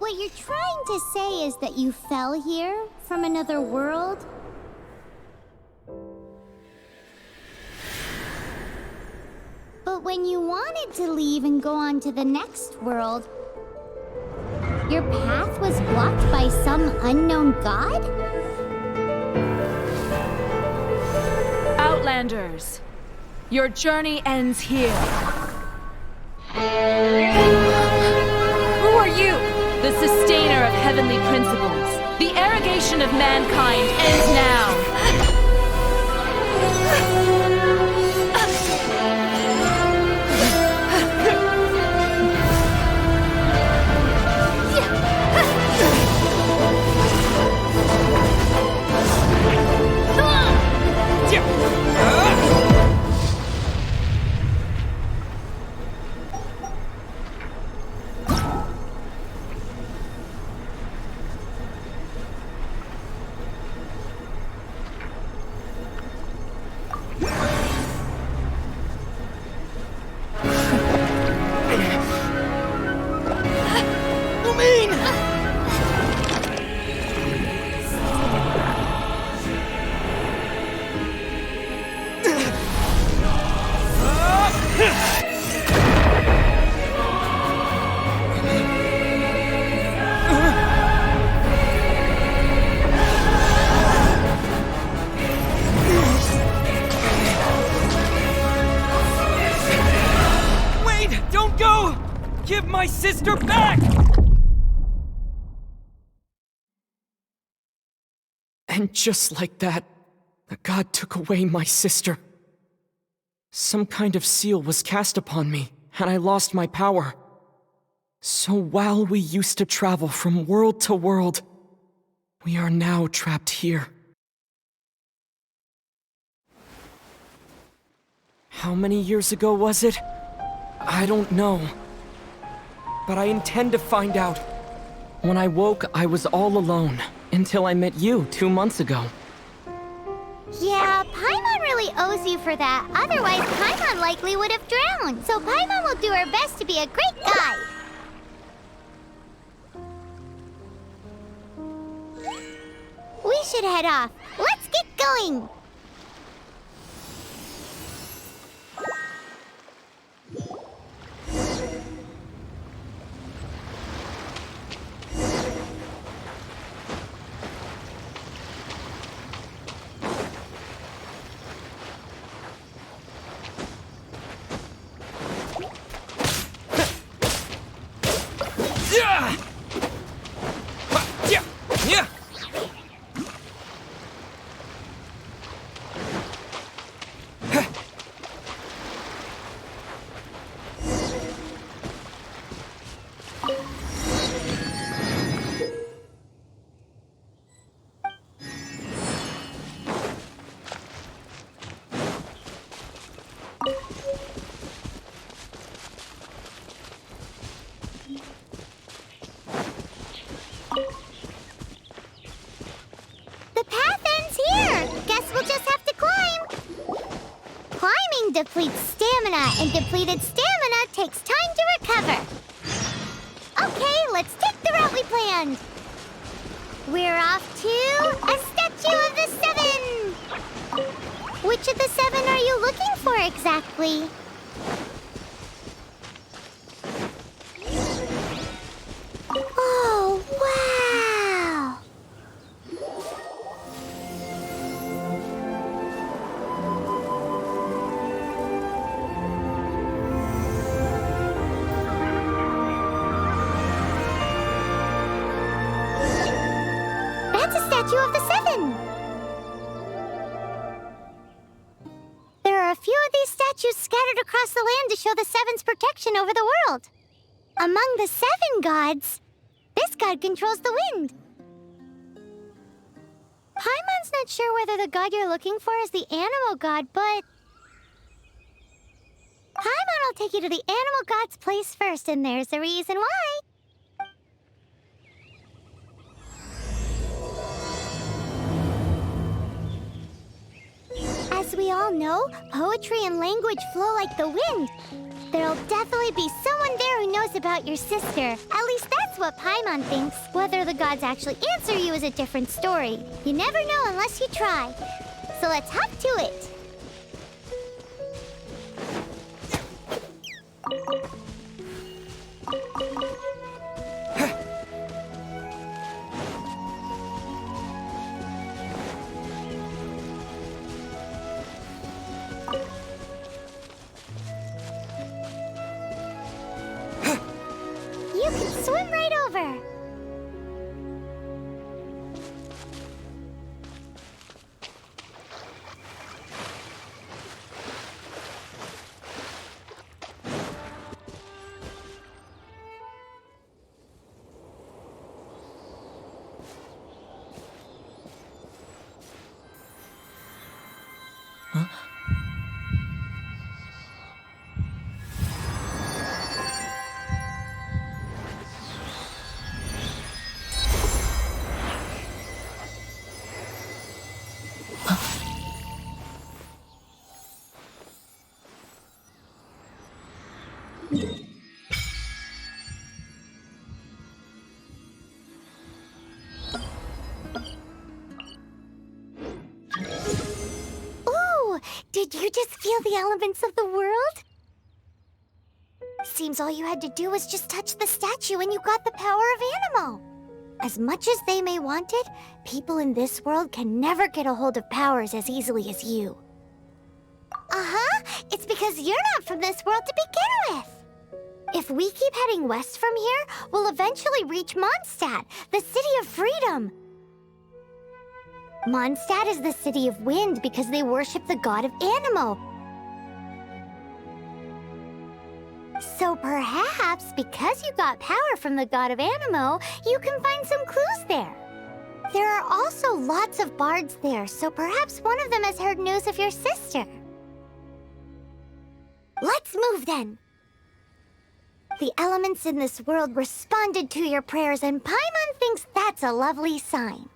What you're trying to say is that you fell here from another world? But when you wanted to leave and go on to the next world, your path was blocked by some unknown god? Outlanders, your journey ends here. Who are you? The sustainer of heavenly principles. The arrogation of mankind ends now. Give my sister back! And just like that, the god took away my sister. Some kind of seal was cast upon me, and I lost my power. So while we used to travel from world to world, we are now trapped here. How many years ago was it? I don't know. But I intend to find out. When I woke, I was all alone, until I met you 2 months ago. Yeah, Paimon really owes you for that. Otherwise, Paimon likely would have drowned. So Paimon will do her best to be a great guide. We should head off. Let's get going! Depletes stamina, and depleted stamina takes time to recover. Okay, let's take the route we planned. We're off to a Statue of the Seven. Which of the 7 are you looking for exactly? Oh, wow! Statue of the Seven! There are a few of these statues scattered across the land to show the Seven's protection over the world. Among the 7 gods, this god controls the wind. Paimon's not sure whether the god you're looking for is the animal god, but Paimon will take you to the animal god's place first, and there's a reason why. As we all know, poetry and language flow like the wind. There'll definitely be someone there who knows about your sister. At least that's that's what Paimon thinks. Whether the gods actually answer you is a different story. You never know unless you try. So let's hop to it. You can swim right over. Ooh, did you just feel the elements of the world? Seems all you had to do was just touch the statue and you got the power of Animo. As much as they may want it, people in this world can never get a hold of powers as easily as you. Uh-huh, it's because you're not from this world to begin with. If we keep heading west from here, we'll eventually reach Mondstad, the city of freedom. Mondstad is the city of wind because they worship the god of Animo. So perhaps, because you got power from the god of Animo, you can find some clues there. There are also lots of bards there, so perhaps one of them has heard news of your sister. Let's move then. The elements in this world responded to your prayers, and Paimon thinks that's a lovely sign.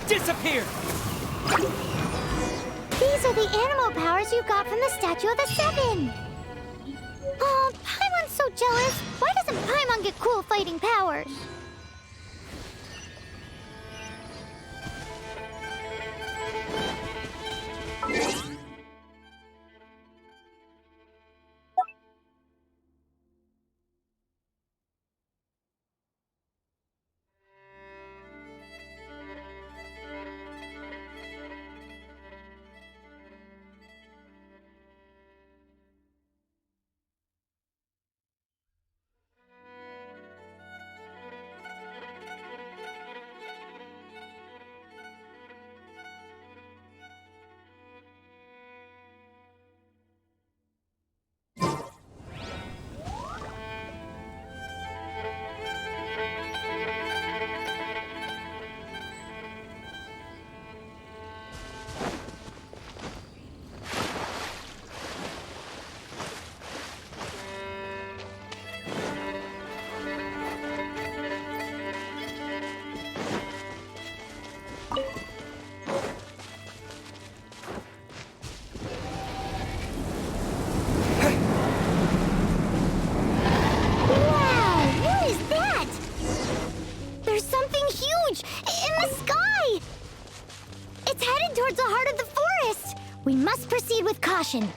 Disappear! These are the animal powers you got from the Statue of the Seven. Oh, Paimon's so jealous. Why doesn't Paimon get cool fighting powers? Towards the heart of the forest! We must proceed with caution.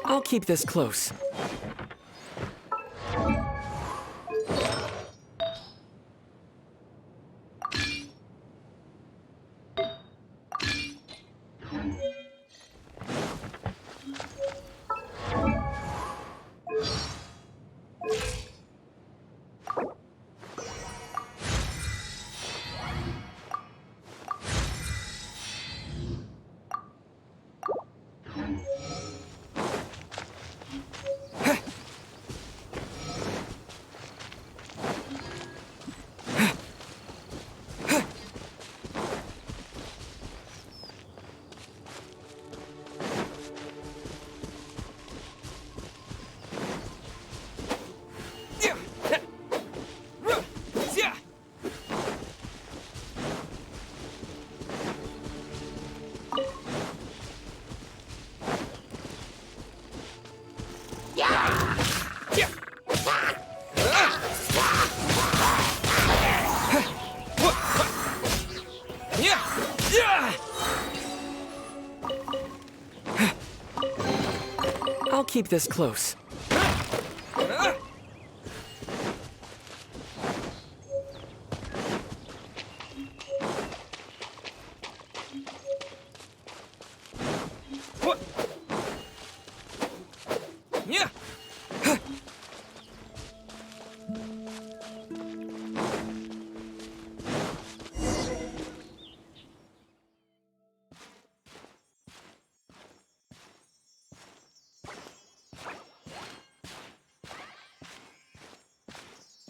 I'll keep this close. I'll keep this close.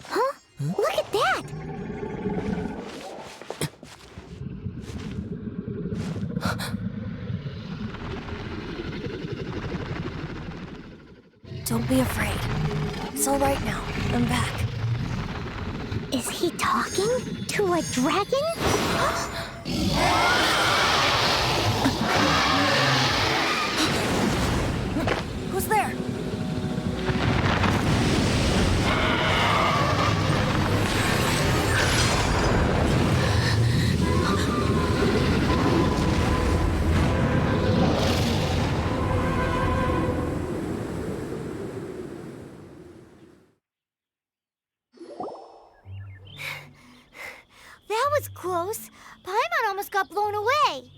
Huh? Look at that! Don't be afraid. It's all right now. I'm back. Is he talking to a dragon? Who's there? That was close. Paimon almost got blown away.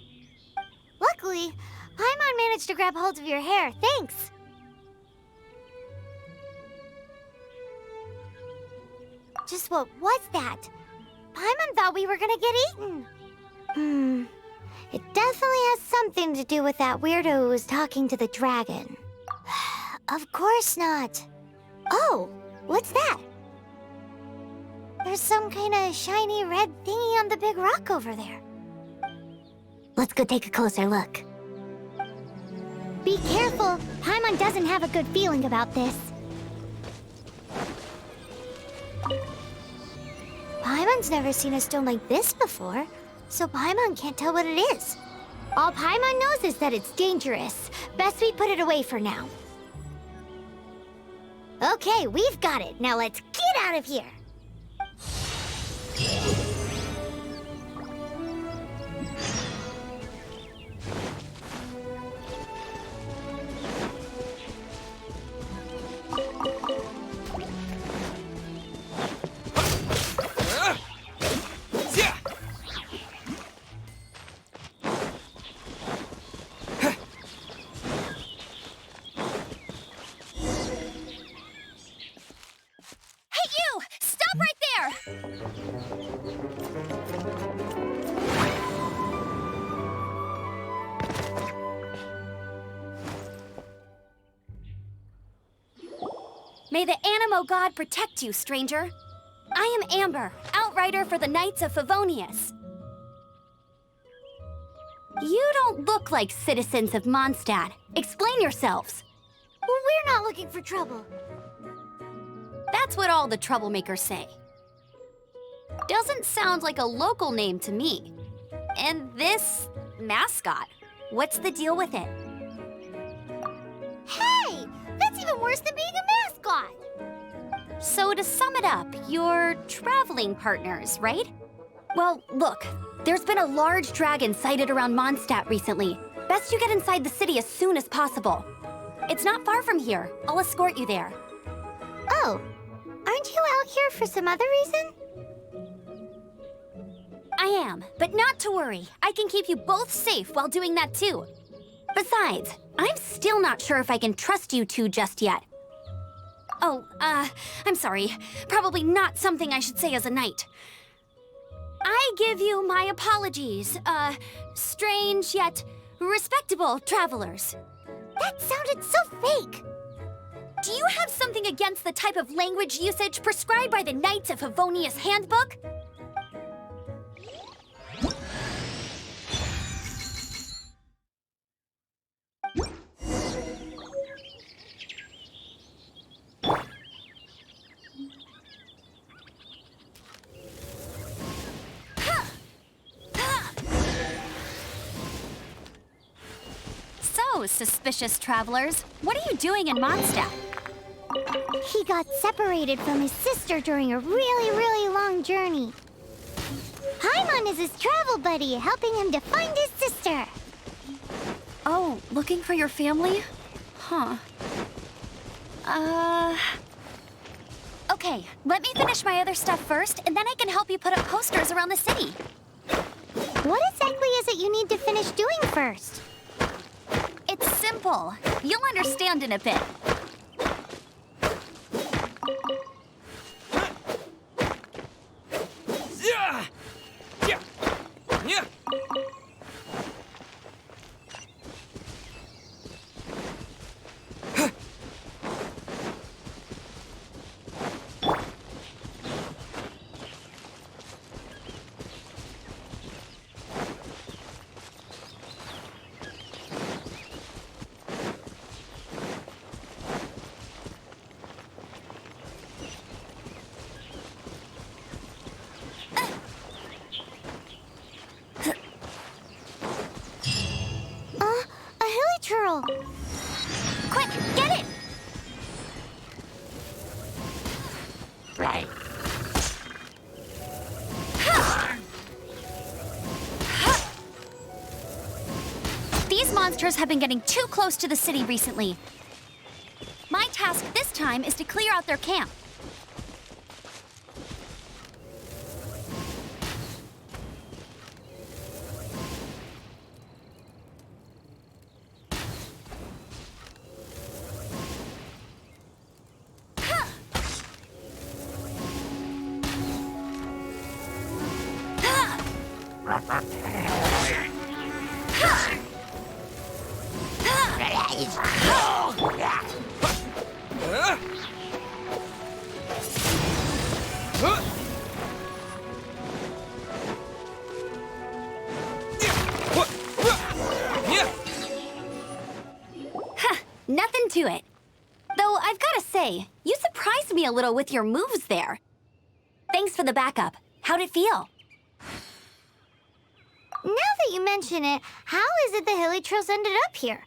Luckily, Paimon managed to grab hold of your hair. Thanks. Just what was that? Paimon thought we were gonna get eaten. It definitely has something to do with that weirdo who was talking to the dragon. Of course not. Oh, what's that? There's some kind of shiny red thingy on the big rock over there. Let's go take a closer look. Be careful. Paimon doesn't have a good feeling about this. Paimon's never seen a stone like this before, so Paimon can't tell what it is. All Paimon knows is that it's dangerous. Best we put it away for now. Okay, we've got it. Now let's get out of here. May the Animo God protect you, stranger. I am Amber, outrider for the Knights of Favonius. You don't look like citizens of Mondstad. Explain yourselves. We're not looking for trouble. That's what all the troublemakers say. Doesn't sound like a local name to me. And this mascot, what's the deal with it? Hey! That's even worse than being a mascot! So to sum it up, you're traveling partners, right? Well, look, there's been a large dragon sighted around Mondstadt recently. Best you get inside the city as soon as possible. It's not far from here. I'll escort you there. Oh, aren't you out here for some other reason? I am, but not to worry. I can keep you both safe while doing that too. Besides, I'm still not sure if I can trust you two just yet. Oh, I'm sorry. Probably not something I should say as a knight. I give you my apologies, strange yet respectable travelers. That sounded so fake. Do you have something against the type of language usage prescribed by the Knights of Favonius Handbook? So, suspicious travelers, what are you doing in Mondstadt? He got separated from his sister during a really long journey. Paimon is his travel buddy, helping him to find his sister. Oh, looking for your family? Huh. Okay, let me finish my other stuff first, and then I can help you put up posters around the city. What exactly is it you need to finish doing first? It's simple. You'll understand in a bit. A hilichurl! Quick, get it! Right. These monsters have been getting too close to the city recently. My task this time is to clear out their camp. Nothing to it. Though I've gotta say, you surprised me a little with your moves there. Thanks for the backup. How'd it feel? Now that you mention it, how is it the hilichurls ended up here?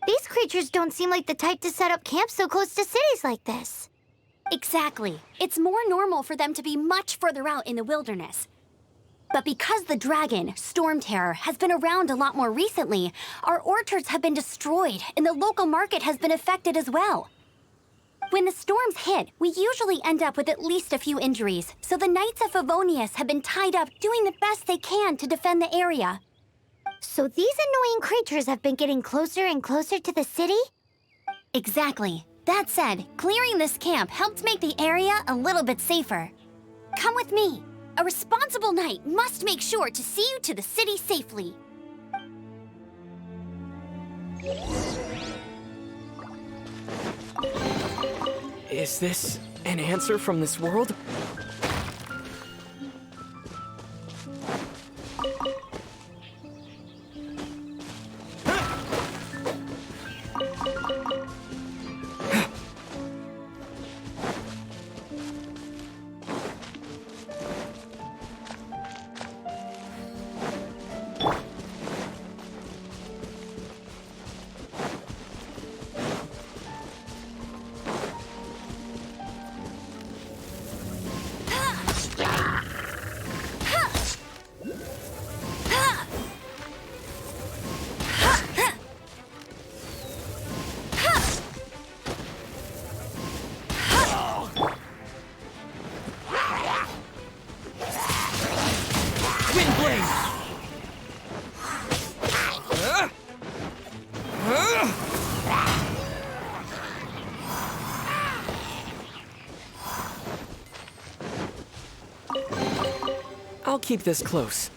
These creatures don't seem like the type to set up camp so close to cities like this. Exactly. It's more normal for them to be much further out in the wilderness. But because the dragon, Storm Terror, has been around a lot more recently, our orchards have been destroyed and the local market has been affected as well. When the storms hit, we usually end up with at least a few injuries, so the Knights of Favonius have been tied up doing the best they can to defend the area. So these annoying creatures have been getting closer and closer to the city? Exactly. That said, clearing this camp helped make the area a little bit safer. Come with me. A responsible knight must make sure to see you to the city safely. Is this an answer from this world? I'll keep this close.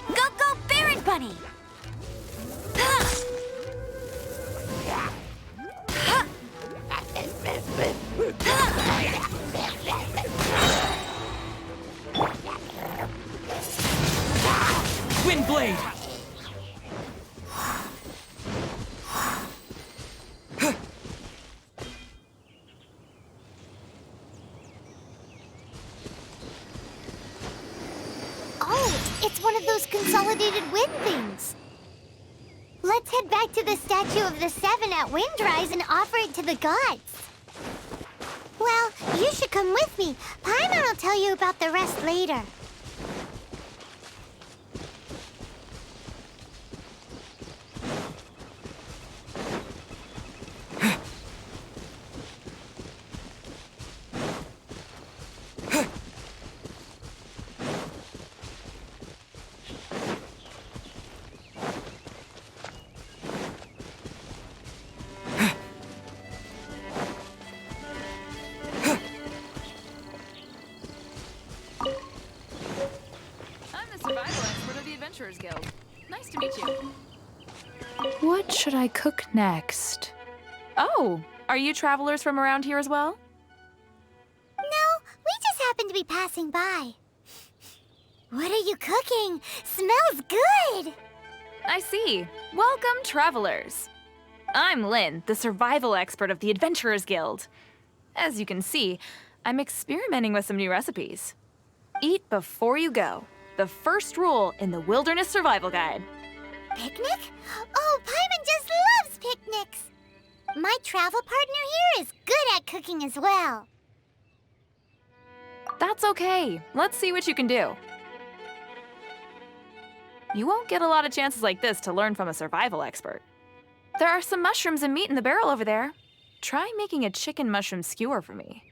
Go, go, Barret Bunny! Windblade! Oh, it's one of those consolidated wind things. Let's head back to the statue of the Seven at Windrise and offer it to the gods. Well, you should come with me. Paimon will tell you about the rest later. I'm the survival expert of the Adventurers Guild. Nice to meet you. What should I cook next? Oh, are you travelers from around here as well? No, we just happened to be passing by. What are you cooking? Smells good! I see. Welcome, travelers. I'm Lynn, the survival expert of the Adventurers Guild. As you can see, I'm experimenting with some new recipes. Eat before you go. The first rule in the Wilderness Survival Guide. Picnic? Oh, Paimon just loves picnics! My travel partner here is good at cooking as well. That's okay. Let's see what you can do. You won't get a lot of chances like this to learn from a survival expert. There are some mushrooms and meat in the barrel over there. Try making a chicken mushroom skewer for me.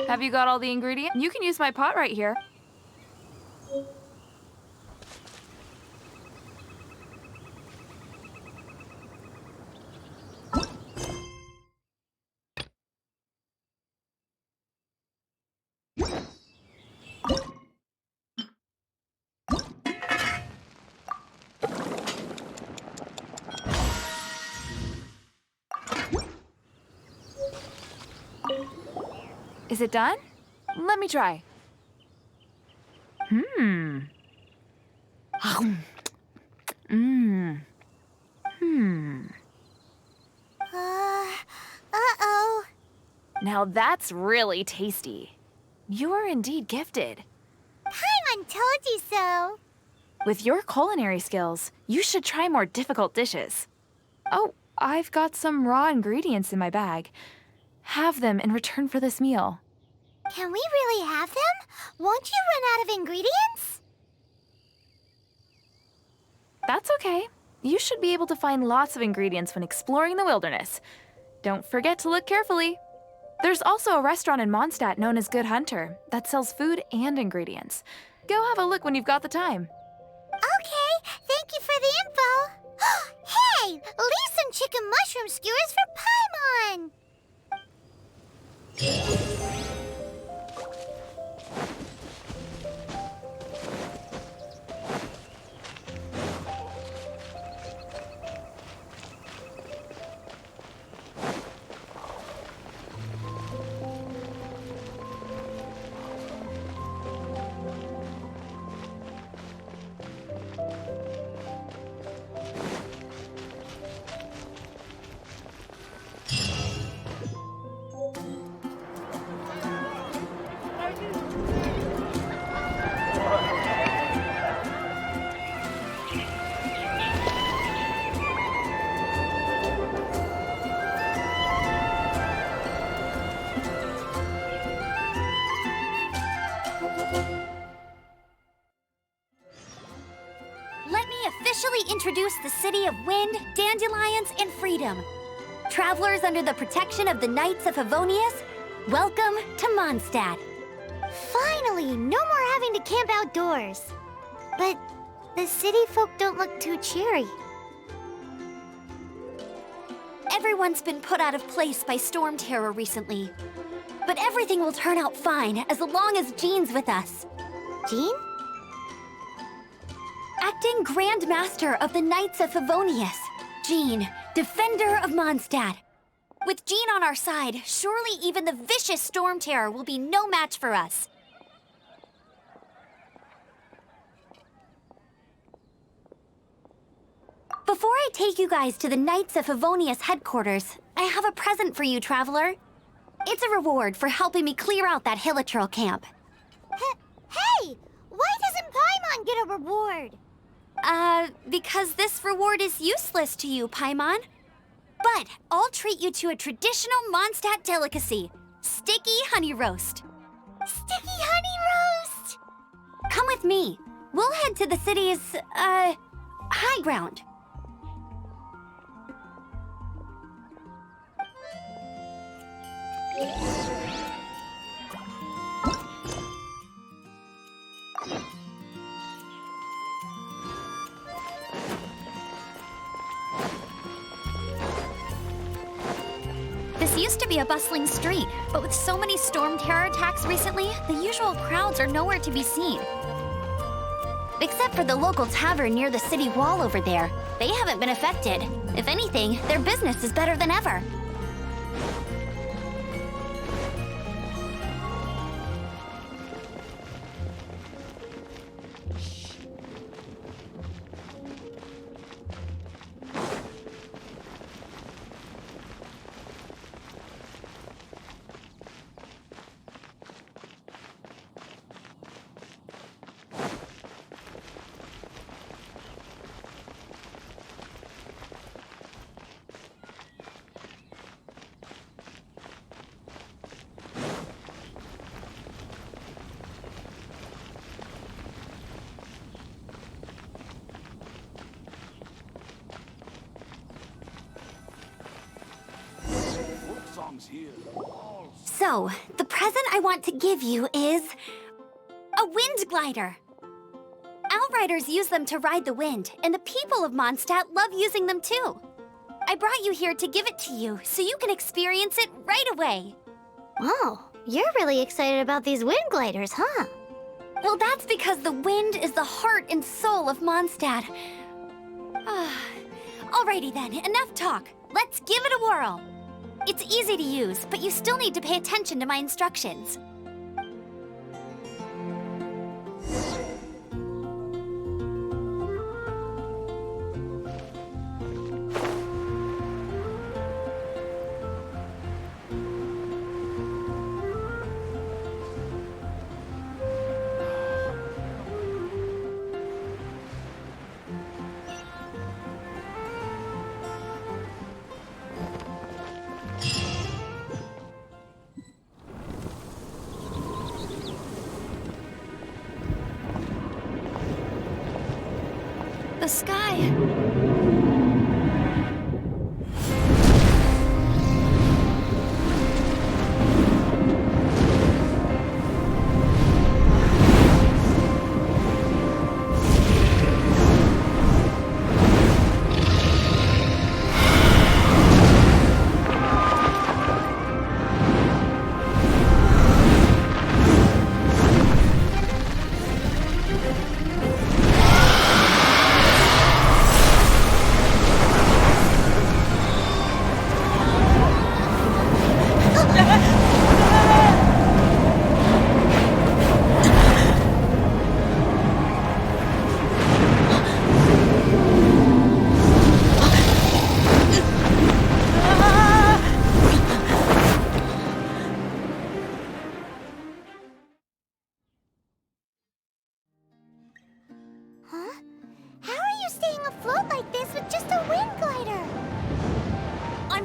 Have you got all the ingredients? You can use my pot right here. Is it done? Let me try. Uh-oh. Now that's really tasty. You are indeed gifted. Paimon told you so. With your culinary skills, you should try more difficult dishes. Oh, I've got some raw ingredients in my bag. Have them in return for this meal. Can we really have them? Won't you run out of ingredients? That's okay. You should be able to find lots of ingredients when exploring the wilderness. Don't forget to look carefully. There's also a restaurant in Mondstad known as Good Hunter that sells food and ingredients. Go have a look when you've got the time. Okay, thank you for the info. Hey, leave some chicken mushroom skewers for Paimon. let me officially introduce the city of wind, dandelions, and freedom. Travelers under the protection of the Knights of Favonius, welcome to Mondstad. Finally, no more having to camp outdoors. But the city folk don't look too cheery. Everyone's been put out of place by storm terror recently. But everything will turn out fine as long as Jean's with us. Jean? Acting Grand Master of the Knights of Favonius, Jean, Defender of Mondstad. With Jean on our side, surely even the vicious storm terror will be no match for us. Before I take you guys to the Knights of Favonius headquarters, I have a present for you, Traveler. It's a reward for helping me clear out that Hilichurl camp. Hey! Why doesn't Paimon get a reward? Because this reward is useless to you, Paimon. But I'll treat you to a traditional Mondstadt delicacy, sticky honey roast. Sticky honey roast! Come with me. We'll head to the city's, high ground. This used to be a bustling street, but with so many storm terror attacks recently, the usual crowds are nowhere to be seen. Except for the local tavern near the city wall over there. They haven't been affected. If anything, their business is better than ever. So, the present I want to give you is a wind glider. Outriders use them to ride the wind, and the people of Mondstadt love using them too. I brought you here to give it to you, so you can experience it right away. Oh, you're really excited about these wind gliders, huh? Well, that's because the wind is the heart and soul of Mondstadt. Alrighty then, enough talk. Let's give it a whirl. It's easy to use, but you still need to pay attention to my instructions. The sky.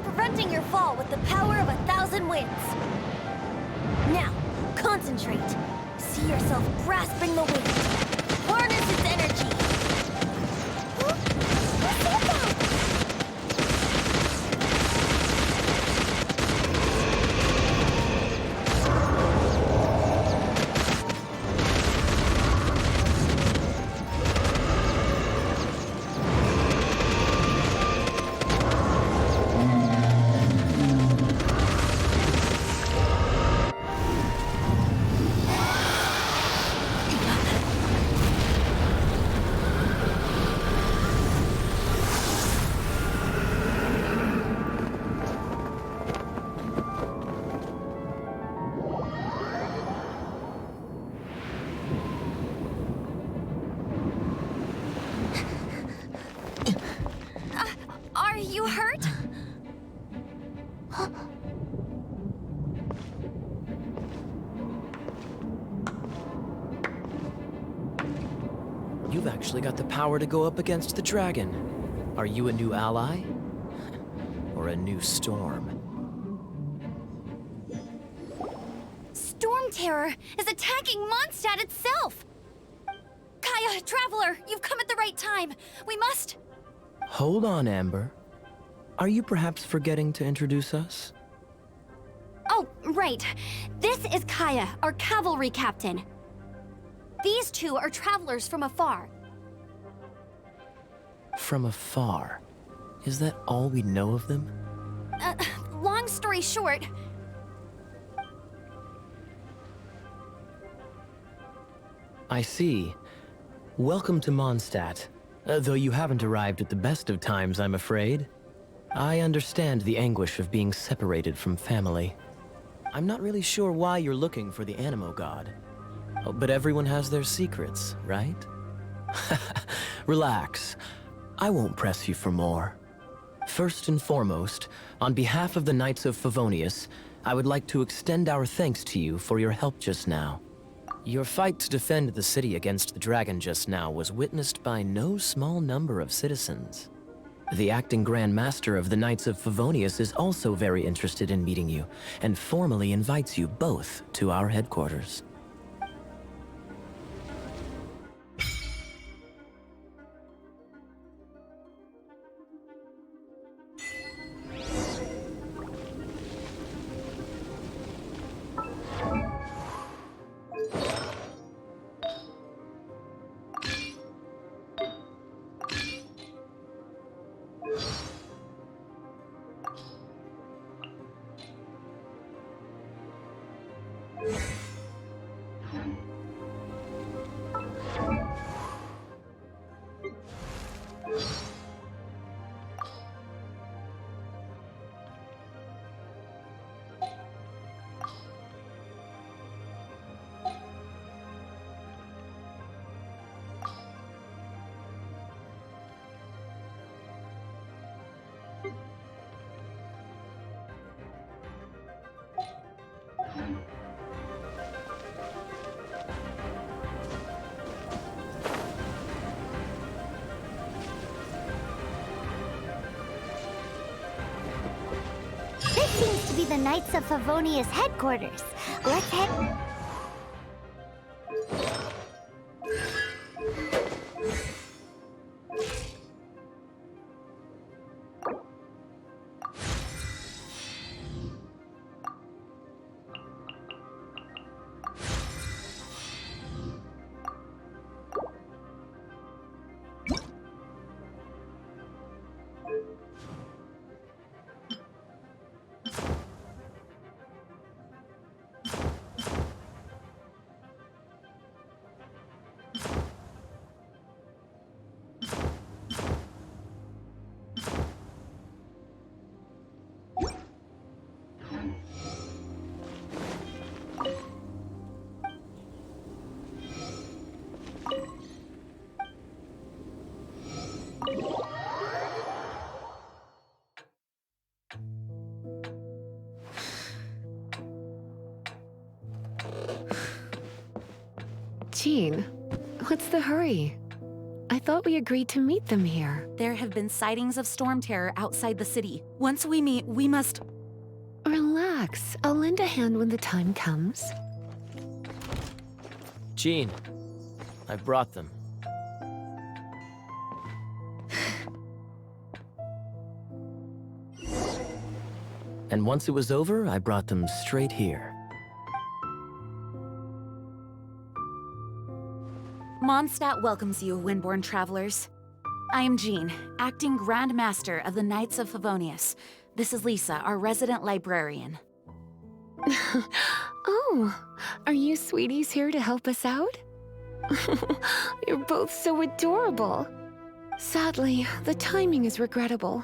Preventing your fall with the power of 1,000 winds. Now, concentrate. See yourself grasping the wind. Harness its energy. You hurt? You've actually got the power to go up against the dragon. Are you a new ally? Or a new storm? Storm Terror is attacking Mondstad itself! Kaya, Traveler, you've come at the right time. We must... Hold on, Amber. Are you perhaps forgetting to introduce us? Oh, right. This is Kaya, our cavalry captain. These two are travelers from afar. From afar? Is that all we know of them? Long story short... I see. Welcome to Mondstad. Though you haven't arrived at the best of times, I'm afraid. I understand the anguish of being separated from family. I'm not really sure why you're looking for the Animo God. Oh, but everyone has their secrets, right? Relax. I won't press you for more. First and foremost, on behalf of the Knights of Favonius, I would like to extend our thanks to you for your help just now. Your fight to defend the city against the dragon just now was witnessed by no small number of citizens. The acting Grand Master of the Knights of Favonius is also very interested in meeting you, and formally invites you both to our headquarters. This seems to be the Knights of Favonius headquarters. Let's head... Jean, what's the hurry? I thought we agreed to meet them here. There have been sightings of storm terror outside the city. Once we meet, we must... Relax. I'll lend a hand when the time comes. Jean, I've brought them. And once it was over, I brought them straight here. Mondstad welcomes you, Windborn travelers. I am Jean, acting Grand Master of the Knights of Favonius. This is Lisa, our resident librarian. Oh, are you sweeties here to help us out? You're both so adorable. Sadly, the timing is regrettable.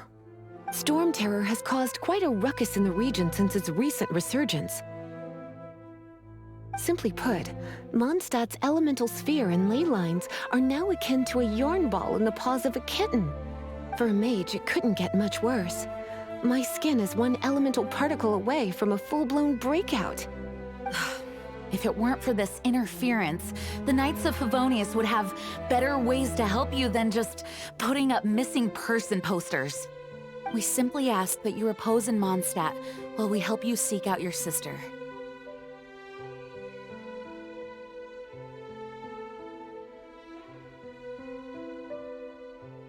Storm Terror has caused quite a ruckus in the region since its recent resurgence. Simply put, Mondstad's elemental sphere and ley lines are now akin to a yarn ball in the paws of a kitten. For a mage, it couldn't get much worse. My skin is one elemental particle away from a full-blown breakout. If it weren't for this interference, the Knights of Favonius would have better ways to help you than just putting up missing person posters. We simply ask that you repose in Mondstad while we help you seek out your sister.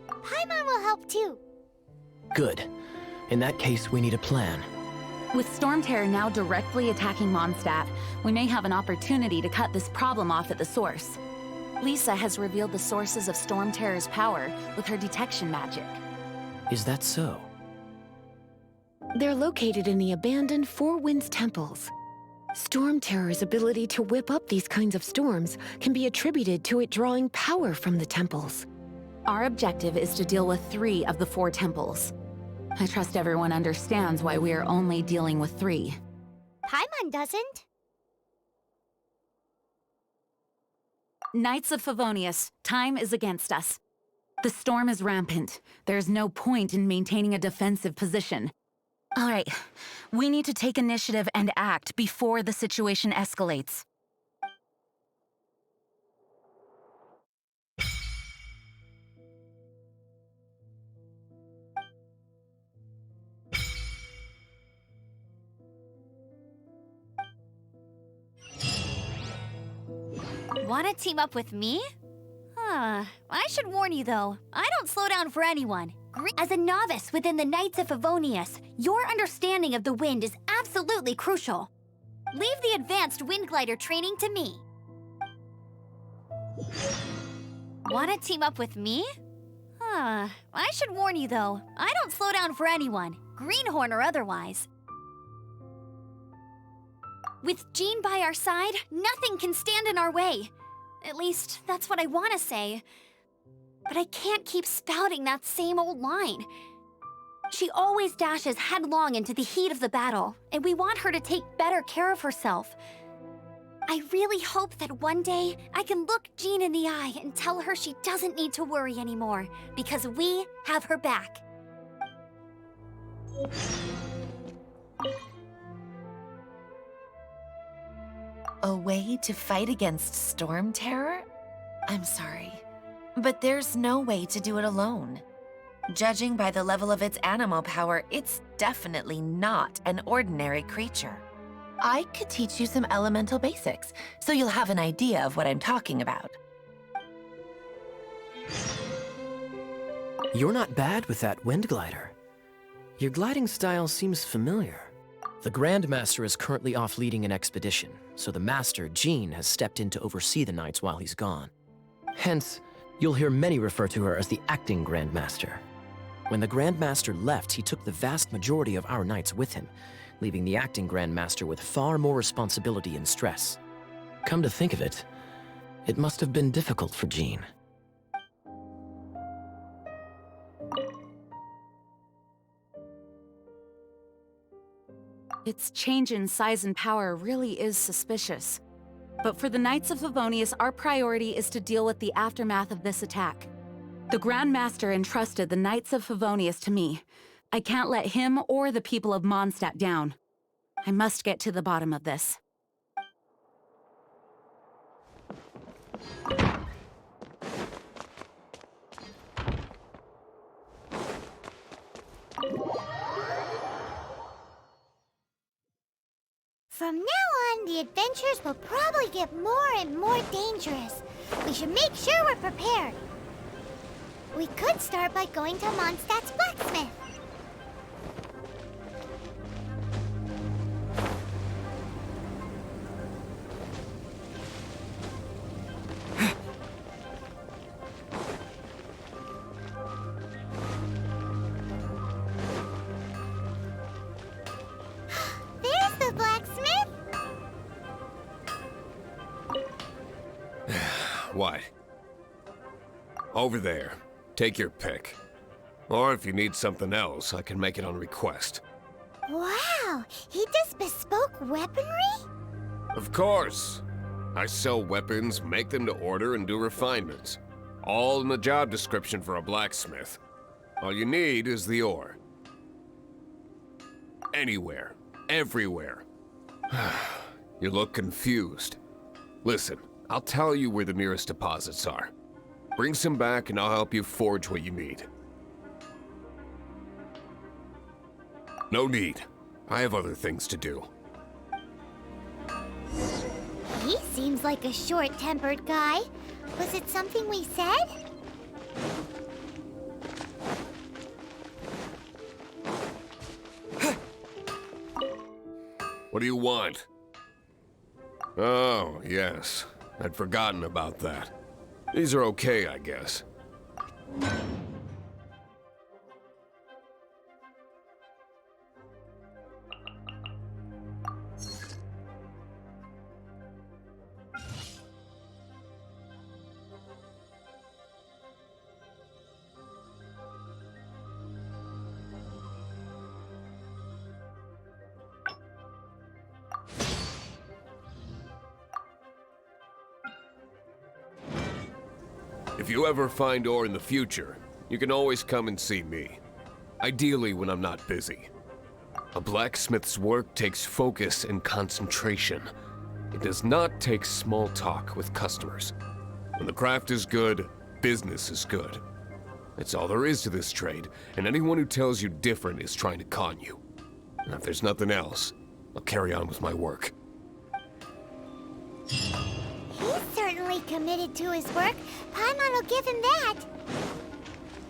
Paimon will help too. Good. In that case, we need a plan. With Storm Terror now directly attacking Mondstad, we may have an opportunity to cut this problem off at the source. Lisa has revealed the sources of Storm Terror's power with her detection magic. Is that so? They're located in the abandoned Four Winds temples. Storm Terror's ability to whip up these kinds of storms can be attributed to it drawing power from the temples. Our objective is to deal with 3 of the 4 temples. I trust everyone understands why we are only dealing with 3. Paimon doesn't. Knights of Favonius, time is against us. The storm is rampant. There's no point in maintaining a defensive position. All right, we need to take initiative and act before the situation escalates. Wanna team up with me? I should warn you though, I don't slow down for anyone. As a novice within the Knights of Favonius, your understanding of the wind is absolutely crucial. Leave the advanced wind glider training to me. Wanna team up with me? I should warn you though, I don't slow down for anyone, greenhorn or otherwise. With Jean by our side, nothing can stand in our way. At least, that's what I want to say. But I can't keep spouting that same old line. She always dashes headlong into the heat of the battle, and we want her to take better care of herself. I really hope that one day I can look Jean in the eye and tell her she doesn't need to worry anymore, because we have her back. A way to fight against Storm Terror? I'm sorry, but there's no way to do it alone. Judging by the level of its animal power, it's definitely not an ordinary creature. I could teach you some elemental basics, so you'll have an idea of what I'm talking about. You're not bad with that wind glider. Your gliding style seems familiar. The Grand Master is currently off leading an expedition, so the Master, Jean, has stepped in to oversee the Knights while he's gone. Hence, you'll hear many refer to her as the acting Grand Master. When the Grand Master left, he took the vast majority of our Knights with him, leaving the acting Grand Master with far more responsibility and stress. Come to think of it, it must have been difficult for Jean. Its change in size and power really is suspicious. But for the Knights of Favonius, our priority is to deal with the aftermath of this attack. The Grand Master entrusted the Knights of Favonius to me. I can't let him or the people of Mondstad down. I must get to the bottom of this. From now on, the adventures will probably get more and more dangerous. We should make sure we're prepared. We could start by going to Mondstad's blacksmith. There's the blacksmith. What? Over there. Take your pick. Or if you need something else, I can make it on request. Wow, he does bespoke weaponry? Of course. I sell weapons, make them to order, and do refinements. All in the job description for a blacksmith. All you need is the ore. Anywhere. Everywhere. You look confused. Listen, I'll tell you where the nearest deposits are. Bring some back and I'll help you forge what you need. No need. I have other things to do. He seems like a short-tempered guy. Was it something we said? What do you want? Oh, yes. I'd forgotten about that. These are okay, I guess. If you ever find ore in the future, you can always come and see me. Ideally when I'm not busy. A blacksmith's work takes focus and concentration. It does not take small talk with customers. When the craft is good, business is good. That's all there is to this trade, and anyone who tells you different is trying to con you. And if there's nothing else, I'll carry on with my work. He's certainly committed to his work. Paimon will give him that.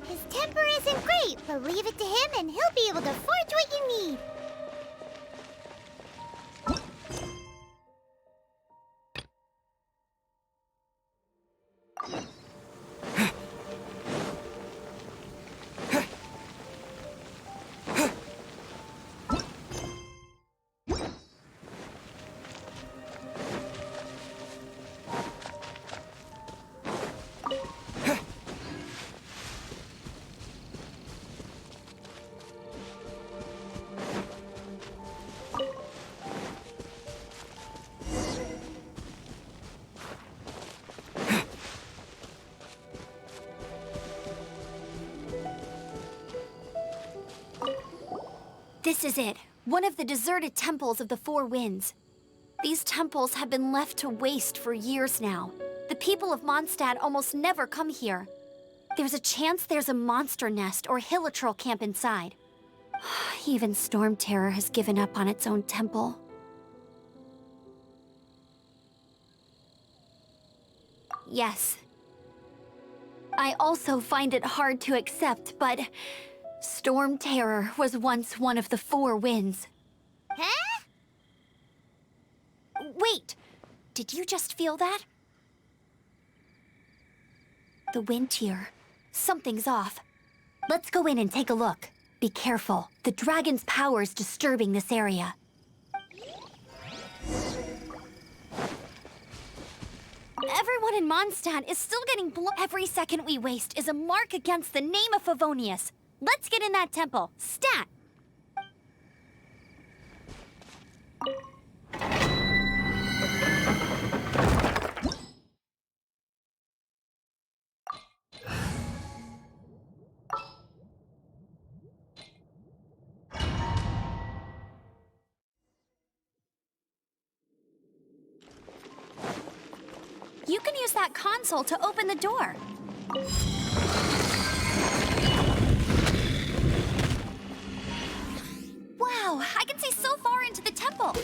His temper isn't great, but leave it to him and he'll be able to forge what you need. This is it. One of the deserted temples of the Four Winds. These temples have been left to waste for years now. The people of Mondstad almost never come here. There's a chance there's a monster nest or hilitrol camp inside. Even Storm Terror has given up on its own temple. Yes. I also find it hard to accept, but Storm Terror was once one of the Four Winds. Huh? Wait! Did you just feel that? The wind here. Something's off. Let's go in and take a look. Be careful. The dragon's power is disturbing this area. Everyone in Mondstad is still getting Every second we waste is a mark against the name of Favonius. Let's get in that temple. Stat! You can use that console to open the door. Wow, I can see so far into the temple.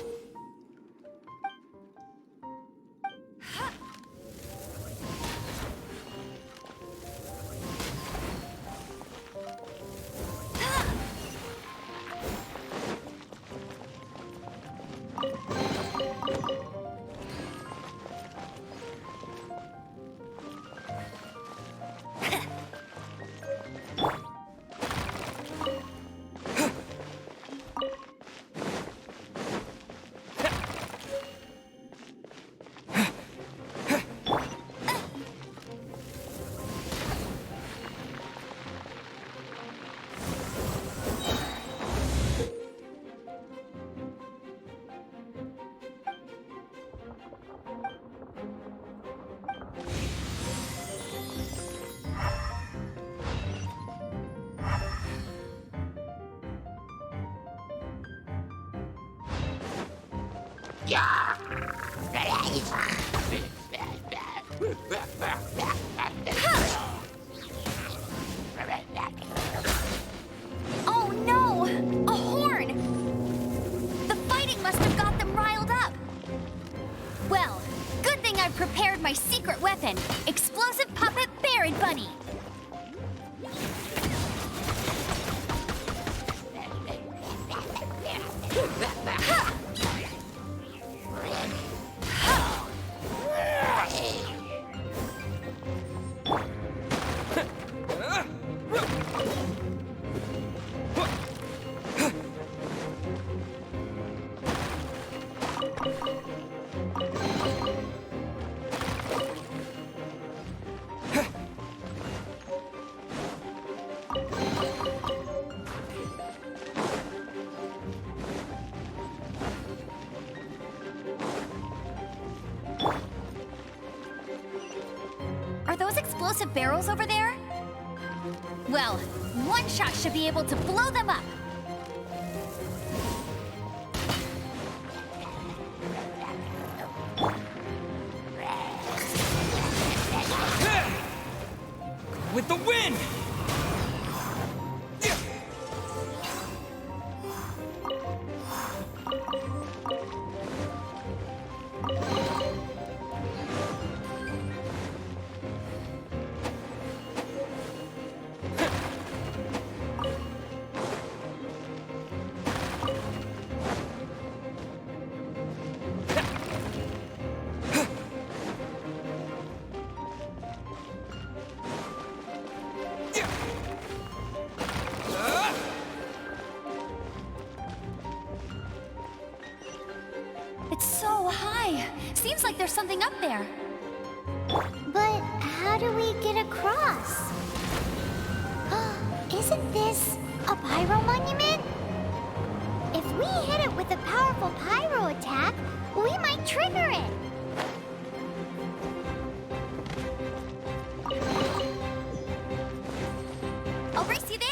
Oh no! A horn! The fighting must have got them riled up. Well, good thing I've prepared my secret weapon, explosive puppet Berry Bunny. Are those explosive barrels over there? Well, one shot should be able to blow them up. With the wind! It's so high. Seems like there's something up there. But how do we get across? Isn't this a pyro monument? If we hit it with a powerful pyro attack, we might trigger it. I'll race you there.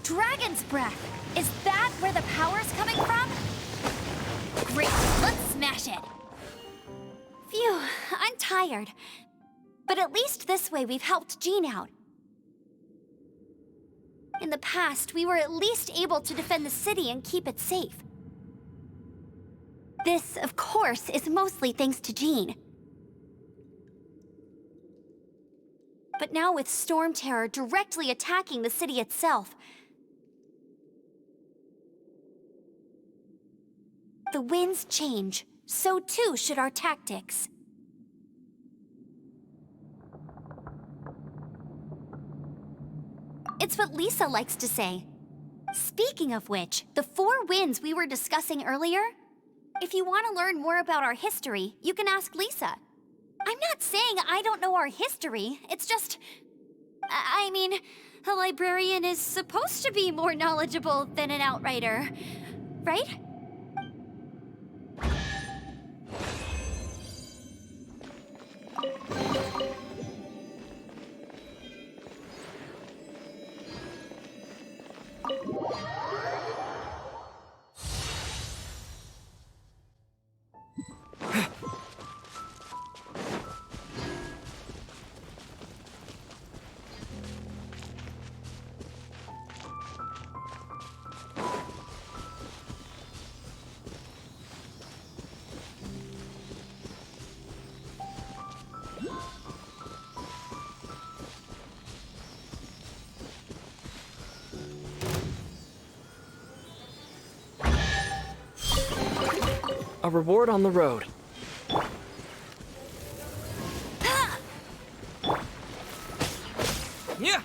Dragon's breath! Is that where the power's coming from? Great, let's smash it! Phew, I'm tired. But at least this way we've helped Jean out. In the past, we were at least able to defend the city and keep it safe. This, of course, is mostly thanks to Jean. But now with Storm Terror directly attacking the city itself, the winds change, so too should our tactics. It's what Lisa likes to say. Speaking of which, the 4 winds we were discussing earlier, if you want to learn more about our history, you can ask Lisa. I'm not saying I don't know our history, it's just... I mean, a librarian is supposed to be more knowledgeable than an outrider, right? A reward on the road. Yeah.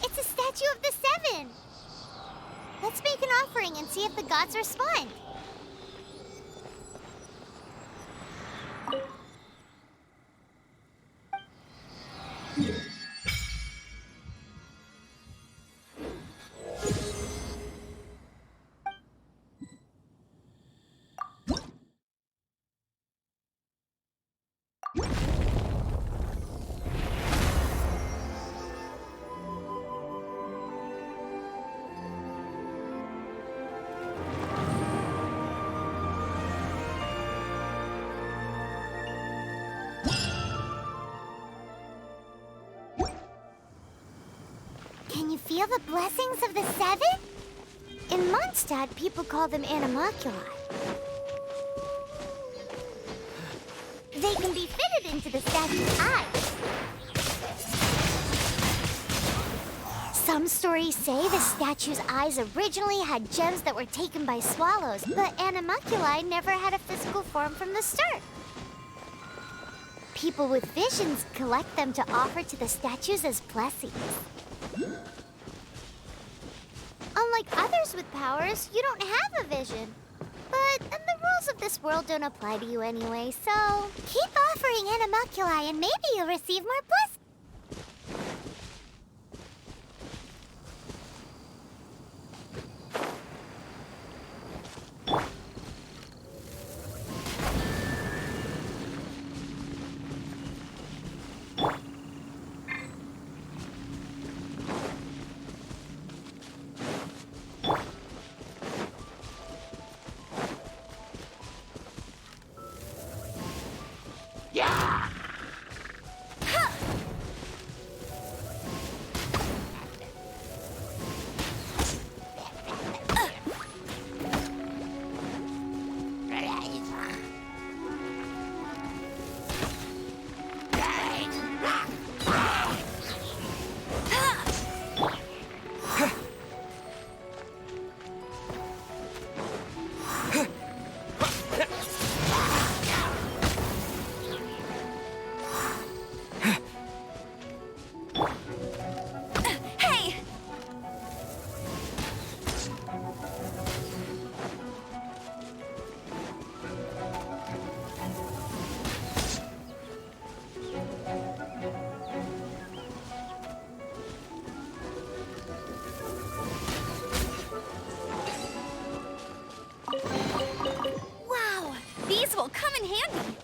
It's a statue of the 7. Let's make an offering and see if the gods respond. Can you feel the blessings of the seven? In Mondstad, people call them animalculi. They can be fitted into the statue's eyes. Some stories say the statue's eyes originally had gems that were taken by swallows, but animalculi never had a physical form from the start. People with visions collect them to offer to the statues as blessings. Unlike others with powers, you don't have a vision. But the rules of this world don't apply to you anyway, so keep offering animalculi and maybe you'll receive more blessings. These will come in handy.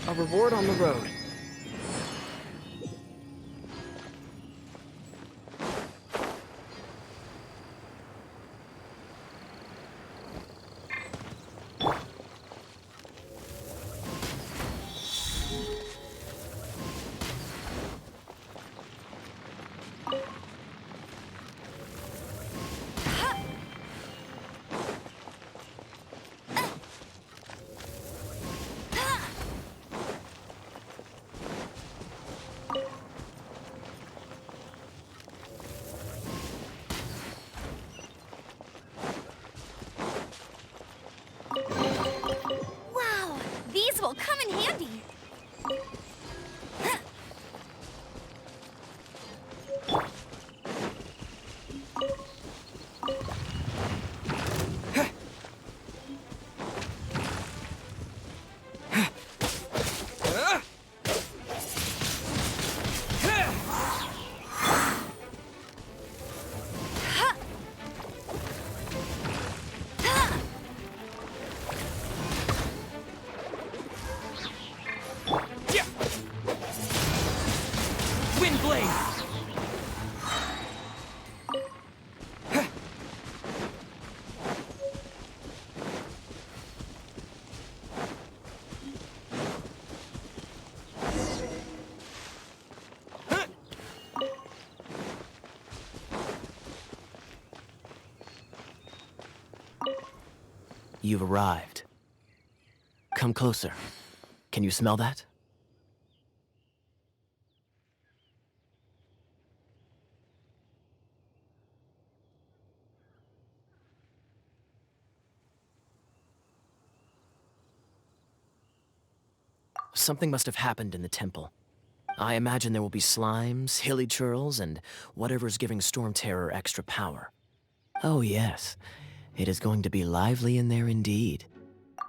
A reward on the road. you've arrived. Come closer. Can you smell that? Something must have happened in the temple. I imagine there will be slimes, hilly churls, and whatever's giving Storm Terror extra power. Oh yes, it is going to be lively in there indeed.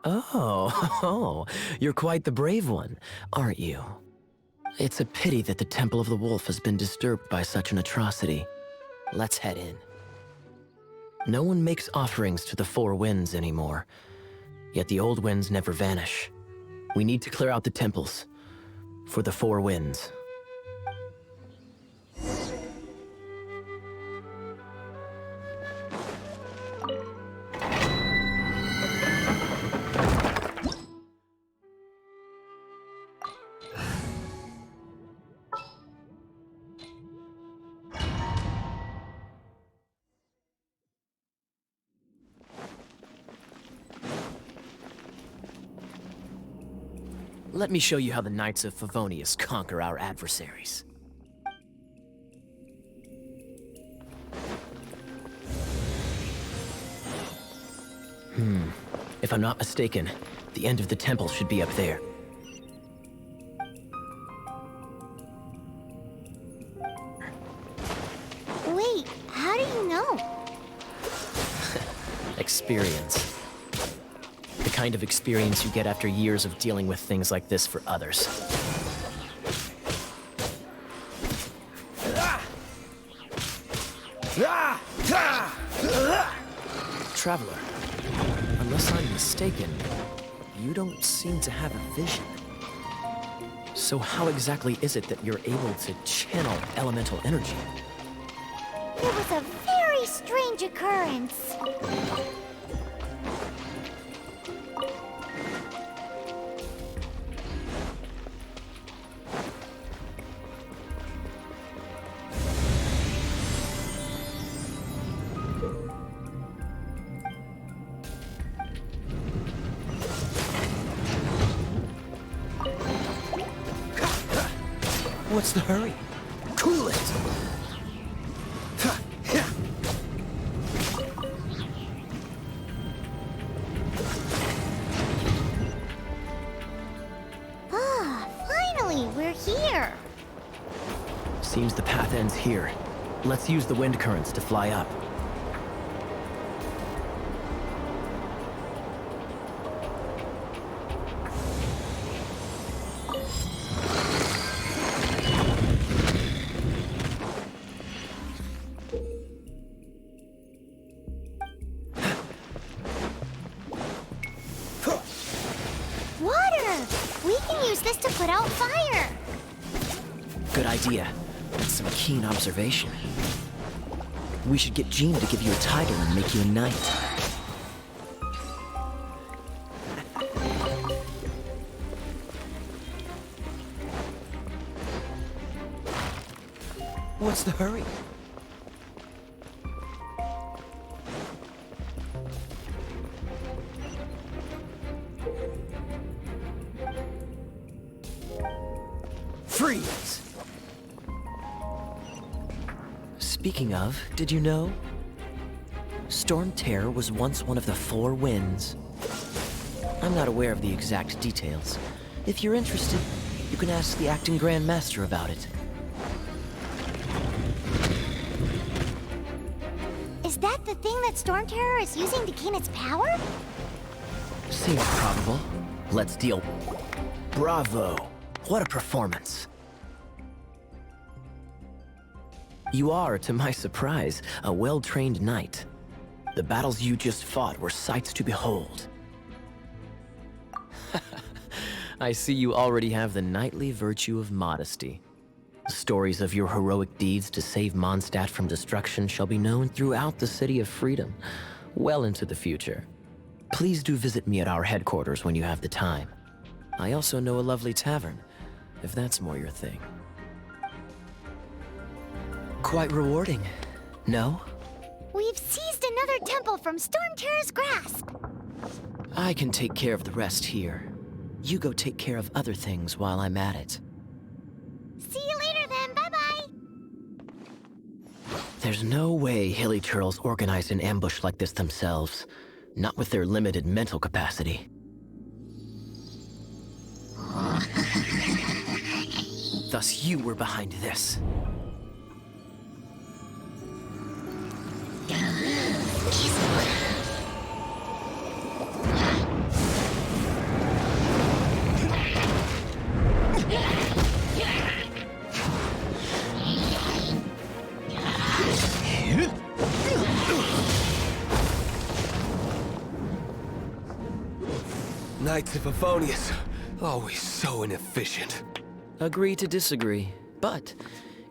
Oh, you're quite the brave one, aren't you? It's a pity that the Temple of the Wolf has been disturbed by such an atrocity. Let's head in. No one makes offerings to the Four Winds anymore, yet the old winds never vanish. We need to clear out the temples for the Four Winds. Let me show you how the Knights of Favonius conquer our adversaries. If I'm not mistaken, the end of the temple should be up there. Wait, how do you know? Experience. The kind of experience you get after years of dealing with things like this for others. Traveler, unless I'm mistaken, you don't seem to have a vision. So how exactly is it that you're able to channel elemental energy? It was a very strange occurrence. What's the hurry? Cool it! Ah, finally, we're here. Seems the path ends here. Let's use the wind currents to fly up. Water! We can use this to put out fire. Good idea. That's some keen observation. We should get Jean to give you a title and make you a knight. What's the hurry? Freeze! Speaking of, did you know? Storm Terror was once one of the Four Winds. I'm not aware of the exact details. If you're interested, you can ask the acting Grand Master about it. Is that the thing that Storm Terror is using to gain its power? Seems probable. Let's deal. Bravo! What a performance. You are, to my surprise, a well-trained knight. The battles you just fought were sights to behold. I see you already have the knightly virtue of modesty. Stories of your heroic deeds to save Mondstad from destruction shall be known throughout the City of Freedom, well into the future. Please do visit me at our headquarters when you have the time. I also know a lovely tavern, if that's more your thing. Quite rewarding, no? We've seized another temple from Storm Terror's grasp. I can take care of the rest here. You go take care of other things while I'm at it. See you later then, bye-bye! There's no way Hilly Turtles organized an ambush like this themselves. Not with their limited mental capacity. Thus you were behind this. Knights of Favonius, always so inefficient. Agree to disagree, but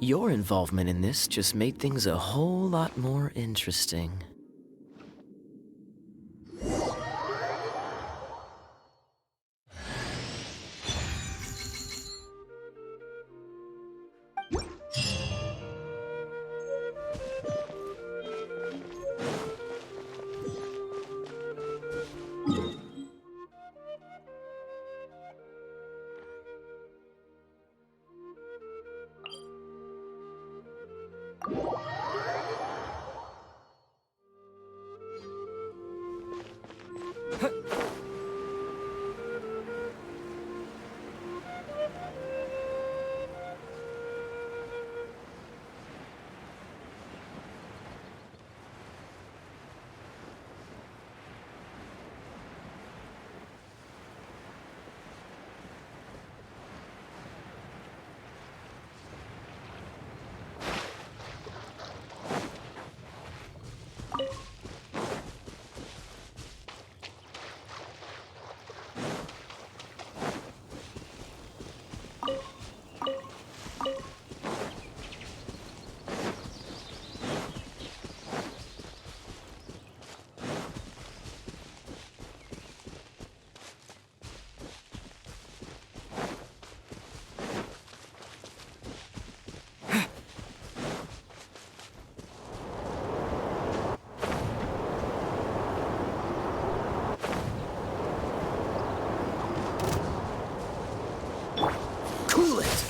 your involvement in this just made things a whole lot more interesting. Cool it!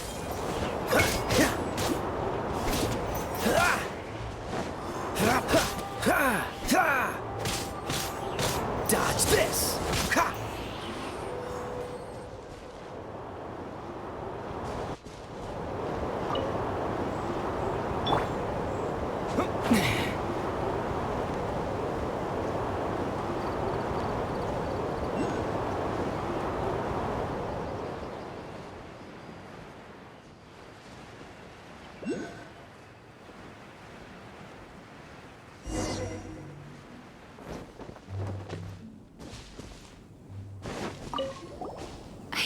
Dodge this!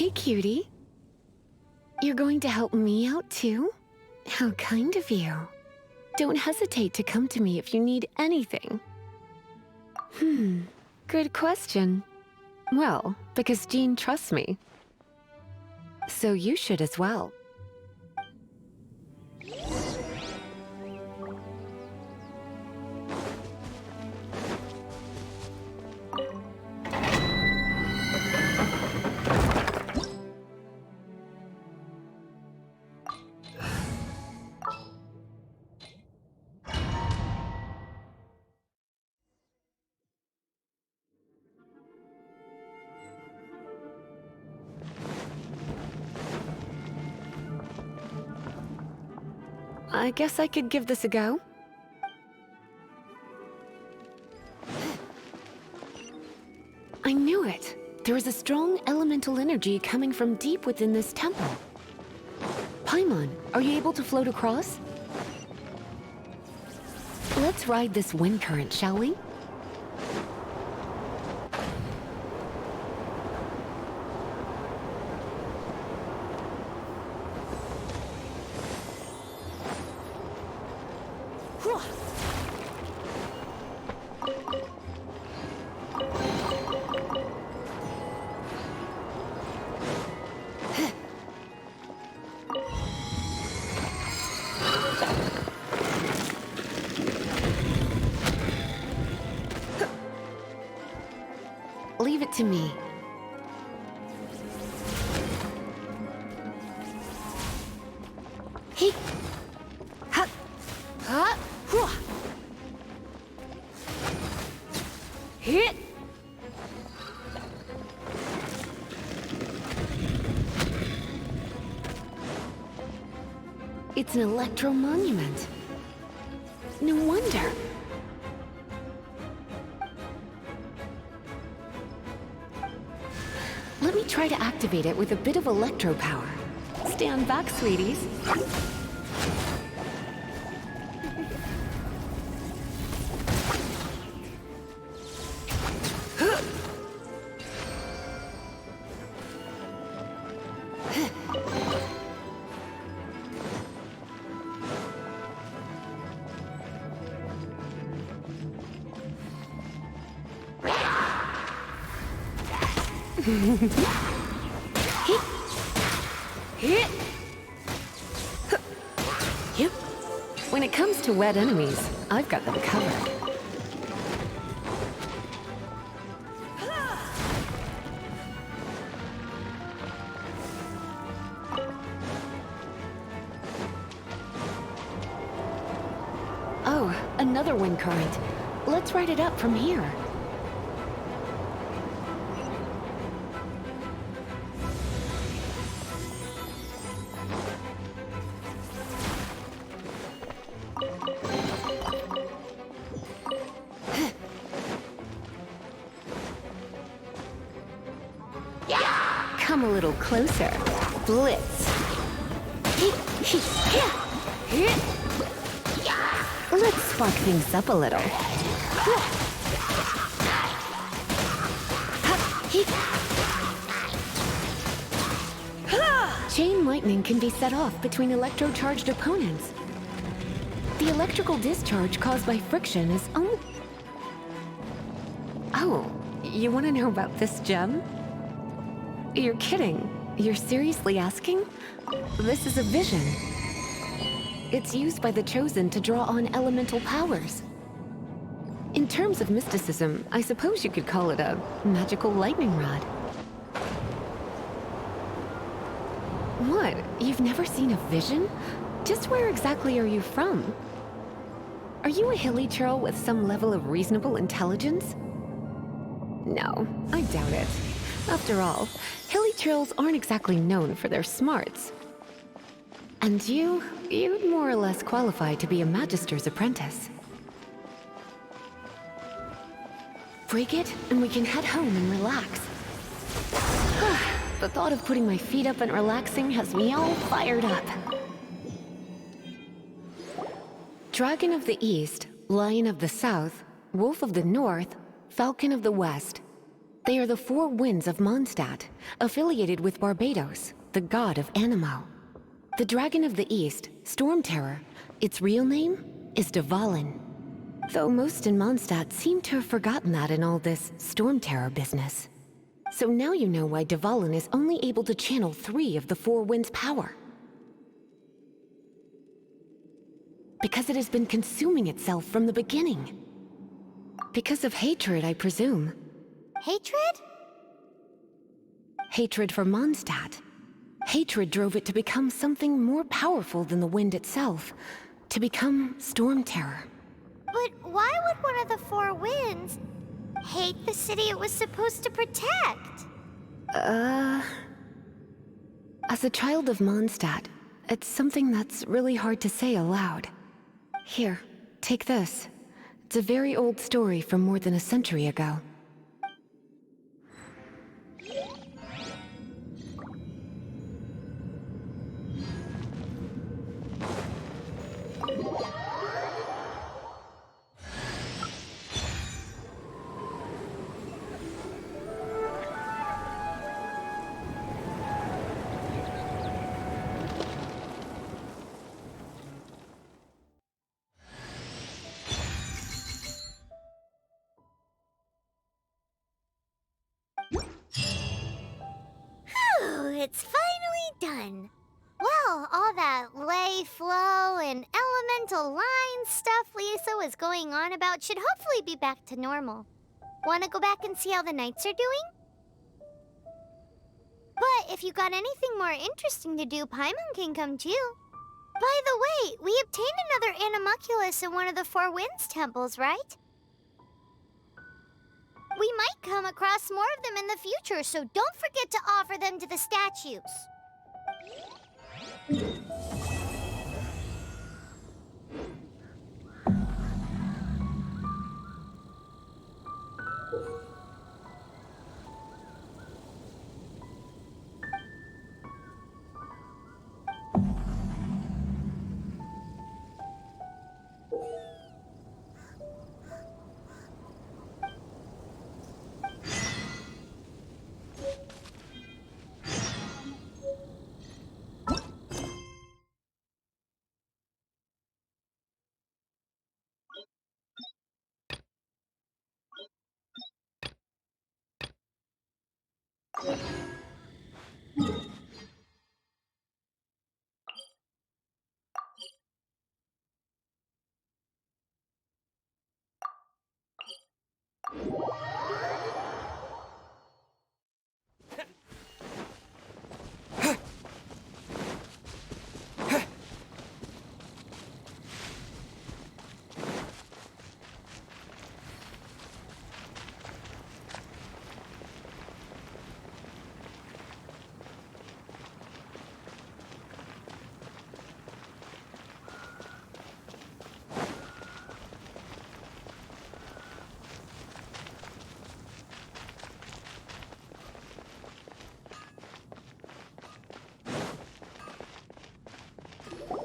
Hey, cutie. You're going to help me out, too? How kind of you. Don't hesitate to come to me if you need anything. Good question. Well, because Jean trusts me. So you should as well. I guess I could give this a go. I knew it. There is a strong elemental energy coming from deep within this temple. Paimon, are you able to float across? Let's ride this wind current, shall we? Leave it to me. He. Ha. Ha. Hua. Hit. It's an electro monument. No wonder. Let me try to activate it with a bit of electro power. Stand back, sweeties. Yep. When it comes to wet enemies, I've got them covered. Oh, another wind current. Let's ride it up from here. Come a little closer. Blitz. Let's spark things up a little. Chain lightning can be set off between electro-charged opponents. The electrical discharge caused by friction is only... Oh, you want to know about this gem? You're kidding. You're seriously asking? This is a vision. It's used by the Chosen to draw on elemental powers. In terms of mysticism, I suppose you could call it a magical lightning rod. What? You've never seen a vision? Just where exactly are you from? Are you a hilly churl with some level of reasonable intelligence? No, I doubt it. After all, hilly churls aren't exactly known for their smarts. And you'd more or less qualify to be a Magister's apprentice. Break it, and we can head home and relax. The thought of putting my feet up and relaxing has me all fired up. Dragon of the East, Lion of the South, Wolf of the North, Falcon of the West. They are the four winds of Mondstad, affiliated with Barbados, the god of Anemo. The Dragon of the East, Storm Terror, its real name is Dvalin. Though most in Mondstad seem to have forgotten that in all this Storm Terror business. So now you know why Dvalin is only able to channel 3 of the four winds' power. Because it has been consuming itself from the beginning. Because of hatred, I presume. Hatred? Hatred for Mondstad. Hatred drove it to become something more powerful than the wind itself. To become Storm Terror. But why would one of the four winds hate the city it was supposed to protect? As a child of Mondstad, it's something that's really hard to say aloud. Here, take this. It's a very old story from more than a century ago. It's finally done. Well, all that lay, flow, and elemental line stuff Lisa was going on about should hopefully be back to normal. Want to go back and see how the knights are doing? But if you got anything more interesting to do, Paimon can come too. By the way, we obtained another animalculus in one of the Four Winds temples, right? We might come across more of them in the future, so don't forget to offer them to the statues.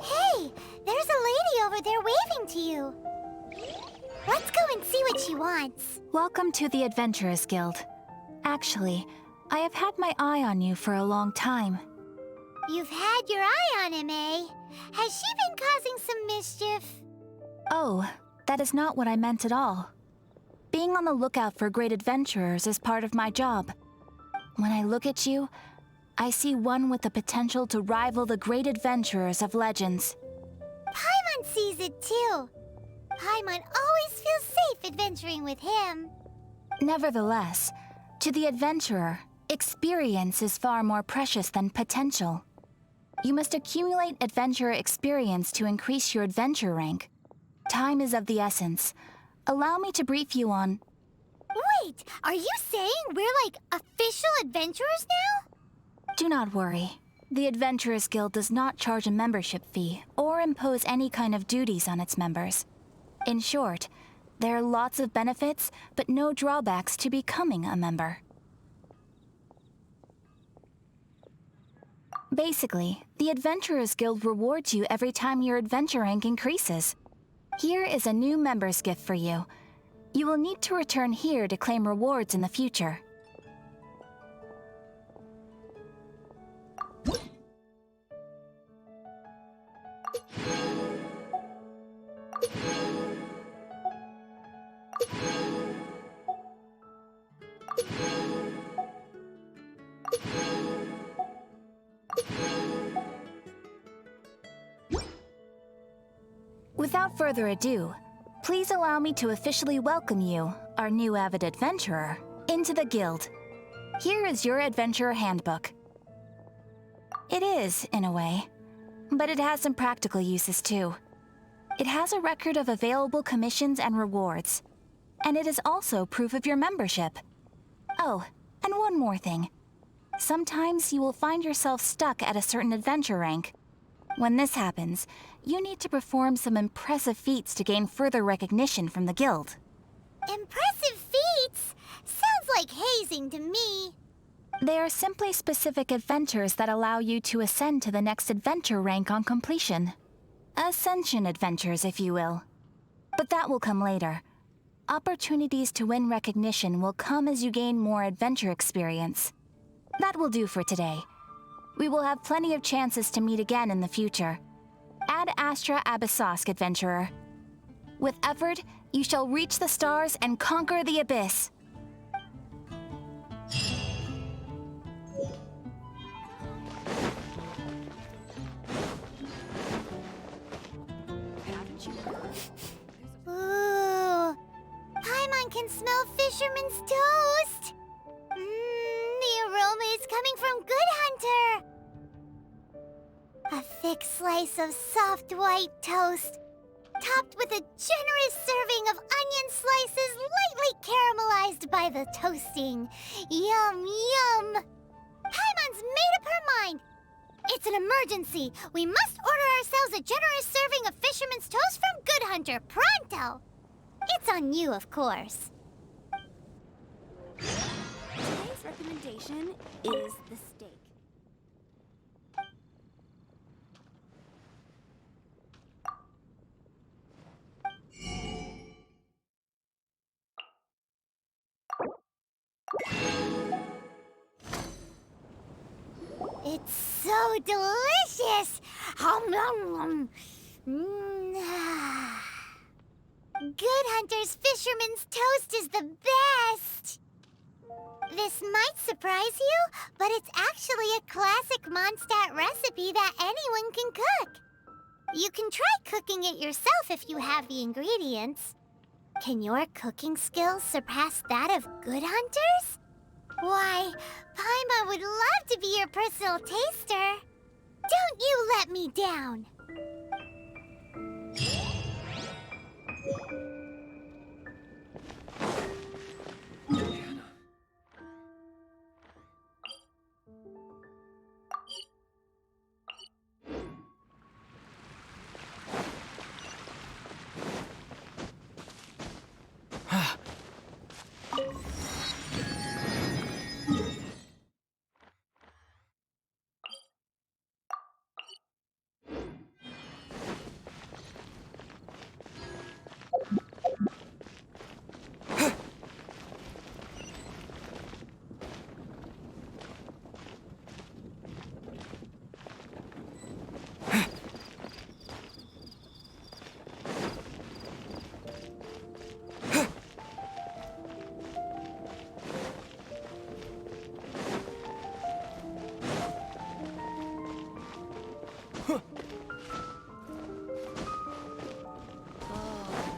Hey, there's a lady over there waving to you. Let's go and see what she wants. Welcome to the Adventurers Guild. Actually, I have had my eye on you for a long time. You've had your eye on him, eh? Has she been causing some mischief? Oh, that is not what I meant at all. Being on the lookout for great adventurers is part of my job. When I look at you, I see one with the potential to rival the great adventurers of legends. Paimon sees it too. Paimon always feels safe adventuring with him. Nevertheless, to the adventurer, experience is far more precious than potential. You must accumulate adventurer experience to increase your adventure rank. Time is of the essence. Allow me to brief you on... Wait, are you saying we're like official adventurers now? Do not worry. The Adventurers Guild does not charge a membership fee or impose any kind of duties on its members. In short, there are lots of benefits, but no drawbacks to becoming a member. Basically, the Adventurers Guild rewards you every time your adventure rank increases. Here is a new member's gift for you. You will need to return here to claim rewards in the future. Without further ado, please allow me to officially welcome you, our new avid adventurer, into the guild. Here is your adventurer handbook. It is, in a way, but it has some practical uses too. It has a record of available commissions and rewards, and it is also proof of your membership. Oh, and one more thing. Sometimes you will find yourself stuck at a certain adventure rank. When this happens, you need to perform some impressive feats to gain further recognition from the guild. Impressive feats? Sounds like hazing to me. They are simply specific adventures that allow you to ascend to the next adventure rank on completion. Ascension adventures, if you will. But that will come later. Opportunities to win recognition will come as you gain more adventure experience. That will do for today. We will have plenty of chances to meet again in the future. Ad Astra Abyssosk, adventurer. With effort, you shall reach the stars and conquer the abyss. Ooh. Paimon Everyone can smell fisherman's toast. The aroma is coming from Good Hunter. A thick slice of soft white toast, topped with a generous serving of onion slices lightly caramelized by the toasting. Yum, yum! Paimon's made up her mind. It's an emergency. We must order ourselves a generous serving of fisherman's toast from Good Hunter, pronto! It's on you, of course. Today's recommendation is the steak. It's so delicious! Hum, hum, hum. Good Hunter's Fisherman's Toast is the best! This might surprise you, but it's actually a classic Mondstad recipe that anyone can cook. You can try cooking it yourself if you have the ingredients. Can your cooking skills surpass that of Good Hunter's? Why, Paimon would love to be your personal taster. Don't you let me down.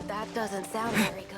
That doesn't sound very good.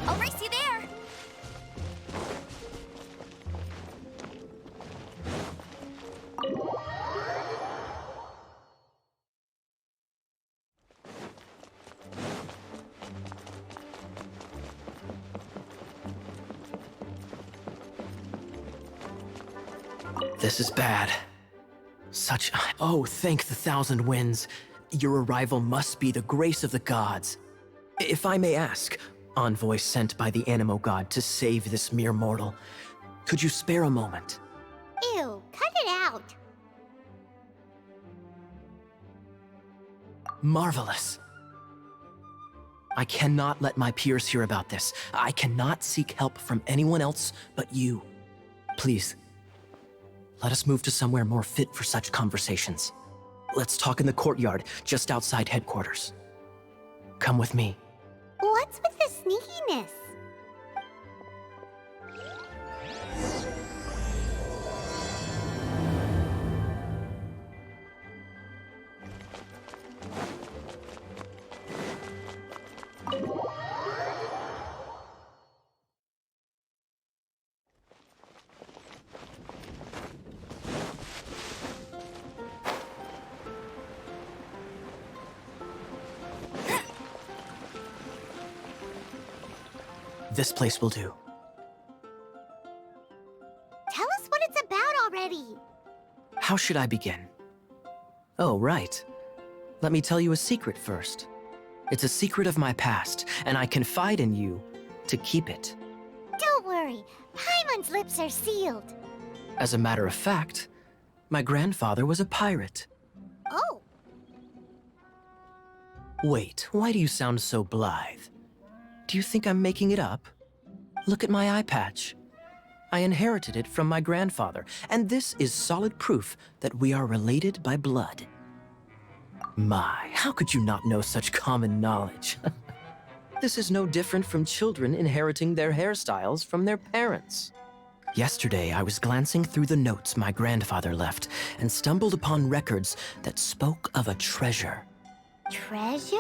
I'll race you there! This is bad. Oh, thank the thousand winds. your arrival must be the grace of the gods. If I may ask, envoy sent by the Animo God to save this mere mortal, could you spare a moment? Ew, cut it out. Marvelous. I cannot let my peers hear about this. I cannot seek help from anyone else but you. Please, let us move to somewhere more fit for such conversations. Let's talk in the courtyard, just outside headquarters. Come with me. What's with the sneakiness? This place will do. Tell us what it's about already. How should I begin? Oh, right. Let me tell you a secret first. It's a secret of my past, and I confide in you to keep it. Don't worry, Paimon's lips are sealed. As a matter of fact, my grandfather was a pirate. Oh, Wait, why do you sound so blithe? Do you think I'm making it up? Look at my eye patch. I inherited it from my grandfather, and this is solid proof that we are related by blood. My, how could you not know such common knowledge? This is no different from children inheriting their hairstyles from their parents. Yesterday, I was glancing through the notes my grandfather left and stumbled upon records that spoke of a treasure. treasure?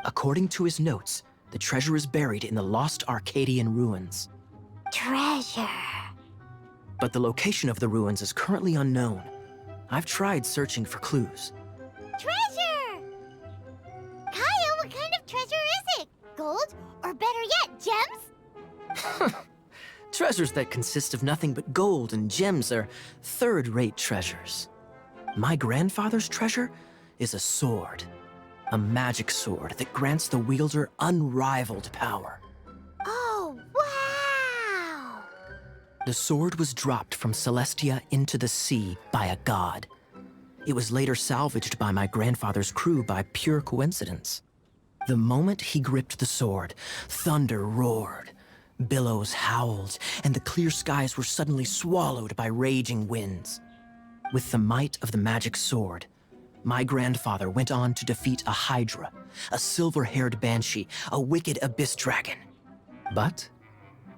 According to his notes, the treasure is buried in the lost Arcadian ruins. Treasure. But the location of the ruins is currently unknown. I've tried searching for clues. Treasure! Kyle, what kind of treasure is it? Gold? Or better yet, gems? Treasures that consist of nothing but gold and gems are third-rate treasures. My grandfather's treasure is a sword. A magic sword that grants the wielder unrivaled power. Oh, wow! The sword was dropped from Celestia into the sea by a god. It was later salvaged by my grandfather's crew by pure coincidence. The moment he gripped the sword, thunder roared, billows howled, and the clear skies were suddenly swallowed by raging winds. With the might of the magic sword, my grandfather went on to defeat a hydra, a silver-haired banshee, a wicked abyss dragon. But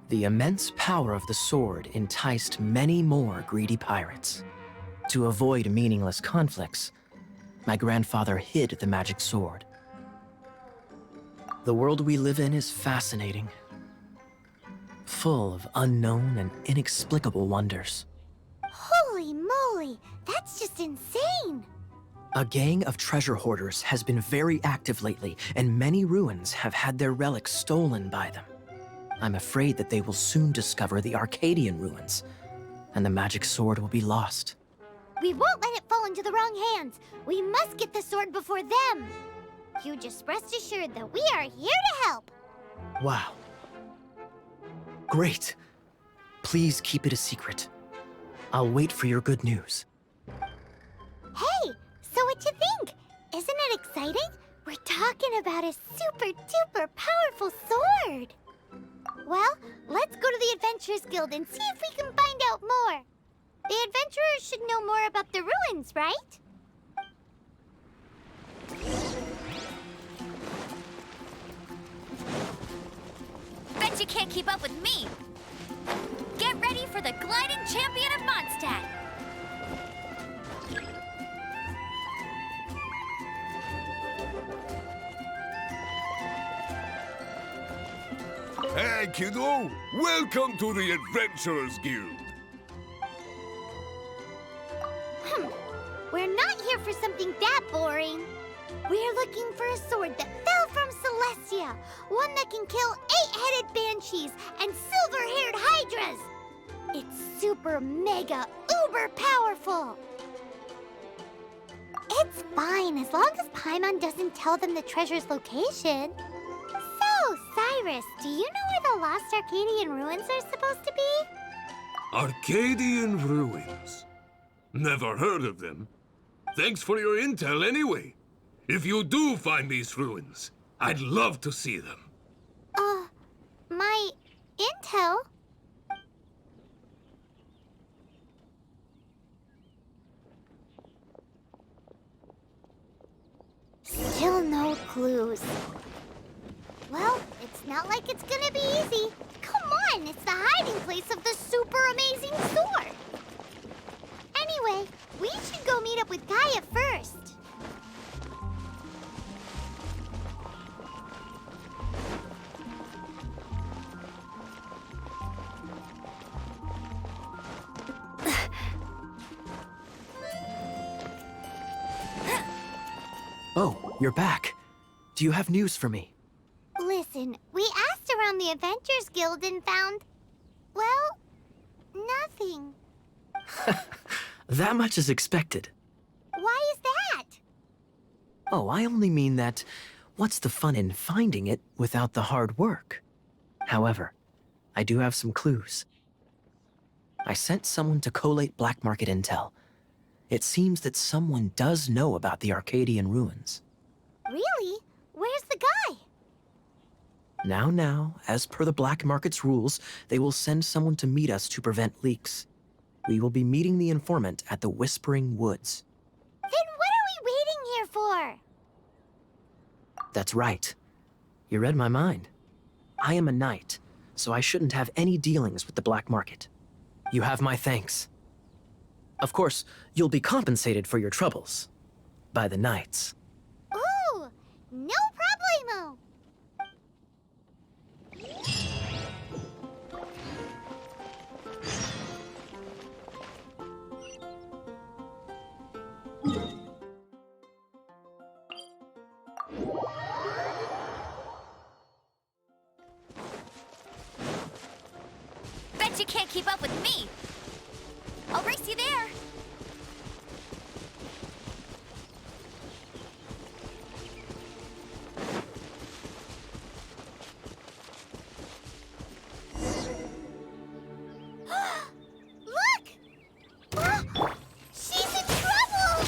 the immense power of the sword enticed many more greedy pirates. To avoid meaningless conflicts, my grandfather hid the magic sword. The world we live in is fascinating, full of unknown and inexplicable wonders. Holy moly, that's just insane! A gang of treasure hoarders has been very active lately, and many ruins have had their relics stolen by them. I'm afraid that they will soon discover the Arcadian ruins, and the magic sword will be lost. We won't let it fall into the wrong hands. We must get the sword before them. You just rest assured that we are here to help. Wow. Great. Please keep it a secret. I'll wait for your good news. Hey, so what you think? Isn't it exciting? We're talking about a super-duper powerful sword. Well, let's go to the Adventurers Guild and see if we can find out more. The adventurers should know more about the ruins, right? Bet you can't keep up with me! Get ready for the gliding champion of Mondstad! Hey, kiddo! Welcome to the Adventurers Guild! We're not here for something that boring. We're looking for a sword that fell from Celestia. One that can kill 8-headed banshees and silver-haired hydras. It's super mega uber powerful. It's fine, as long as Paimon doesn't tell them the treasure's location. So, Cyrus, do you know where the lost Arcadian ruins are supposed to be? Arcadian ruins? Never heard of them. Thanks for your intel anyway. If you do find these ruins, I'd love to see them. My intel? Still no clues. Well, it's not like it's gonna be easy. Come on, it's the hiding place of the super amazing sword. Anyway, we should go meet up with Gaia first. Oh, you're back. Do you have news for me? Listen, we asked around the Adventurers Guild and found, well, nothing. That much is expected. Why is that? Oh, I only mean that what's the fun in finding it without the hard work? However, I do have some clues. I sent someone to collate black market intel. It seems that someone does know about the Arcadian ruins. Really? Where's the guy? Now, as per the black market's rules, they will send someone to meet us to prevent leaks. We will be meeting the informant at the Whispering Woods. Then what are we waiting here for? That's right. You read my mind. I am a knight, so I shouldn't have any dealings with the black market. You have my thanks. Of course, you'll be compensated for your troubles. By the knights. Ooh, no problemo. Bet you can't keep up with me. I'll race you there. Look! Ah, she's in trouble!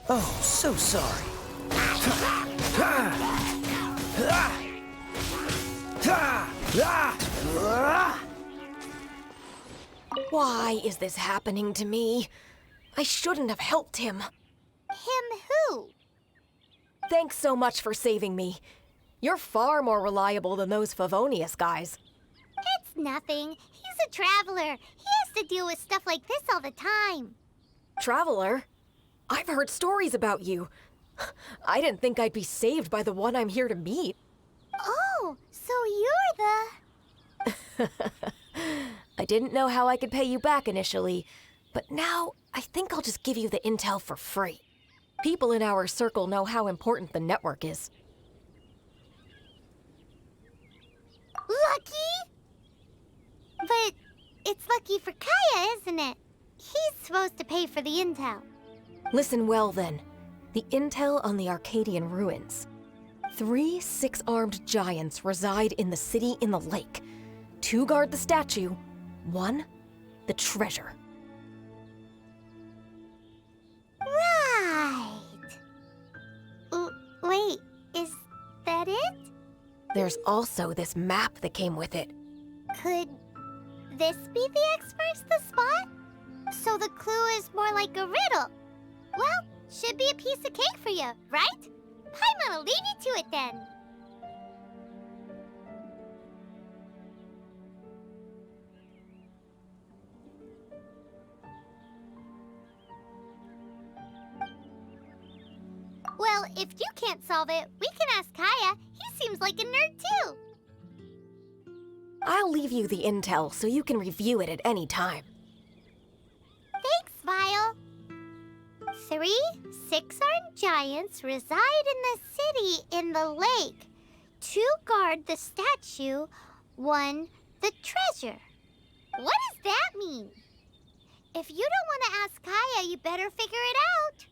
Oh, so sorry. Why is this happening to me? I shouldn't have helped him. Him who? Thanks so much for saving me. You're far more reliable than those Favonius guys. It's nothing. He's a traveler. He has to deal with stuff like this all the time. Traveler? I've heard stories about you. I didn't think I'd be saved by the one I'm here to meet. Oh, so you're the... I didn't know how I could pay you back initially, but now I think I'll just give you the intel for free. People in our circle know how important the network is. Lucky? But it's lucky for Kaya, isn't it? He's supposed to pay for the intel. Listen well then. The intel on the Arcadian ruins. 3 6-armed giants reside in the city in the lake. 2 guard the statue, 1 the treasure. Right. Wait, is that it? There's also this map that came with it. Could this be the experts the spot? So the clue is more like a riddle. Well, should be a piece of cake for you, right? Paimon will leave you to it then. Well, if you can't solve it, we can ask Kaya. He seems like a nerd too. I'll leave you the intel so you can review it at any time. Thanks, Vile. 3 6-armed giants reside in the city in the lake. 2 guard the statue, 1 the treasure. What does that mean? If you don't want to ask Kaya, you better figure it out.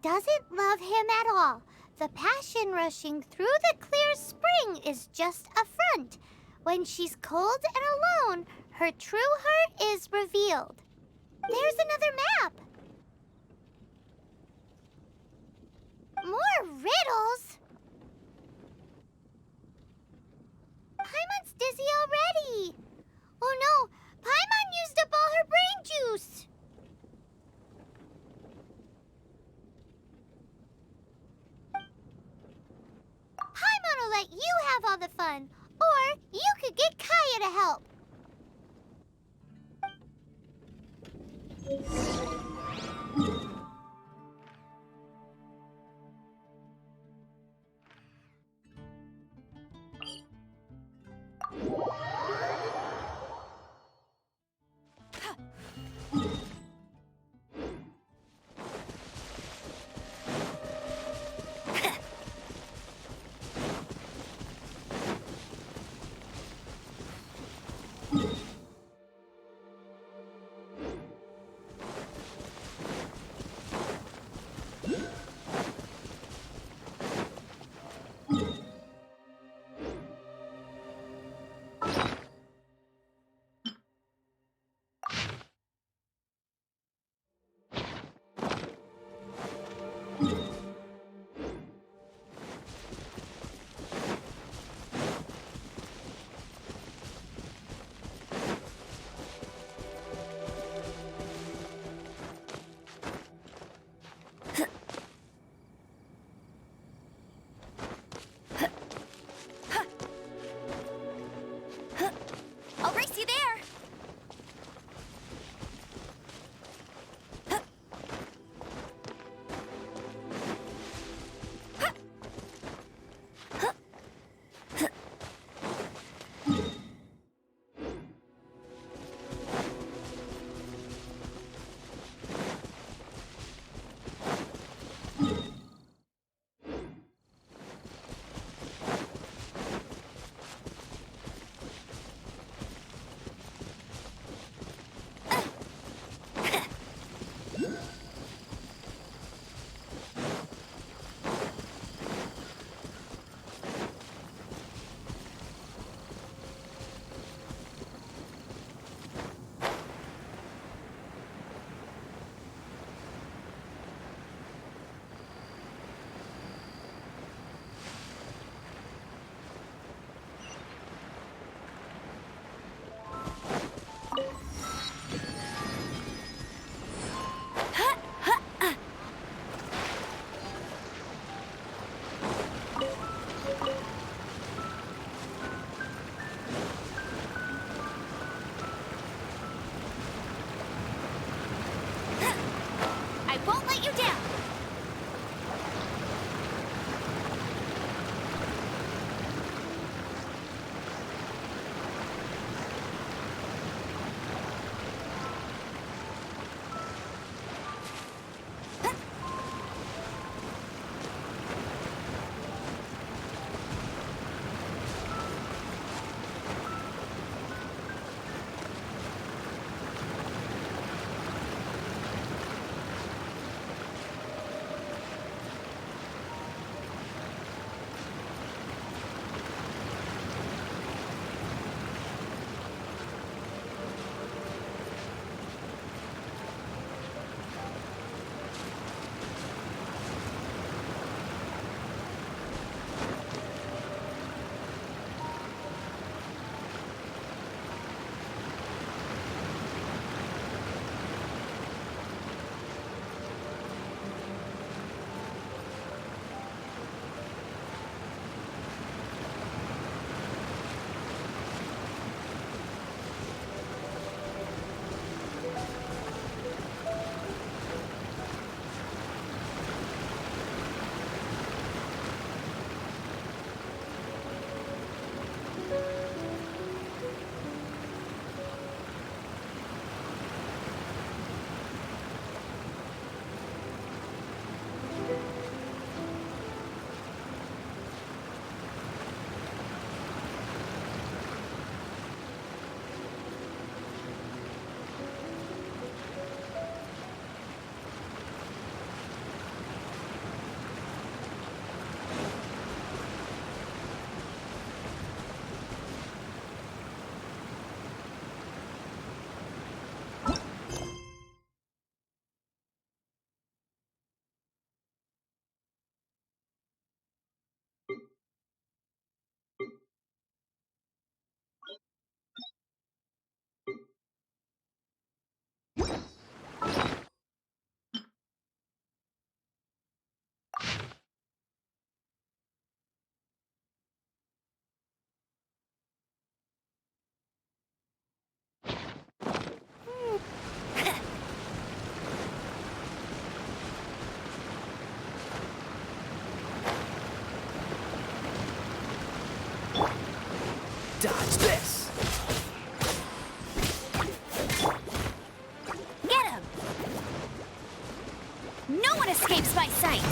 doesn't love him at all. The passion rushing through the clear spring is just a front. When she's cold and alone, her true heart is revealed. There's another map. More riddles? Paimon's dizzy already. Oh no, Paimon used up all her brain juice. Paimon will let you have all the fun, or you could get Kaya to help. escapes my sights.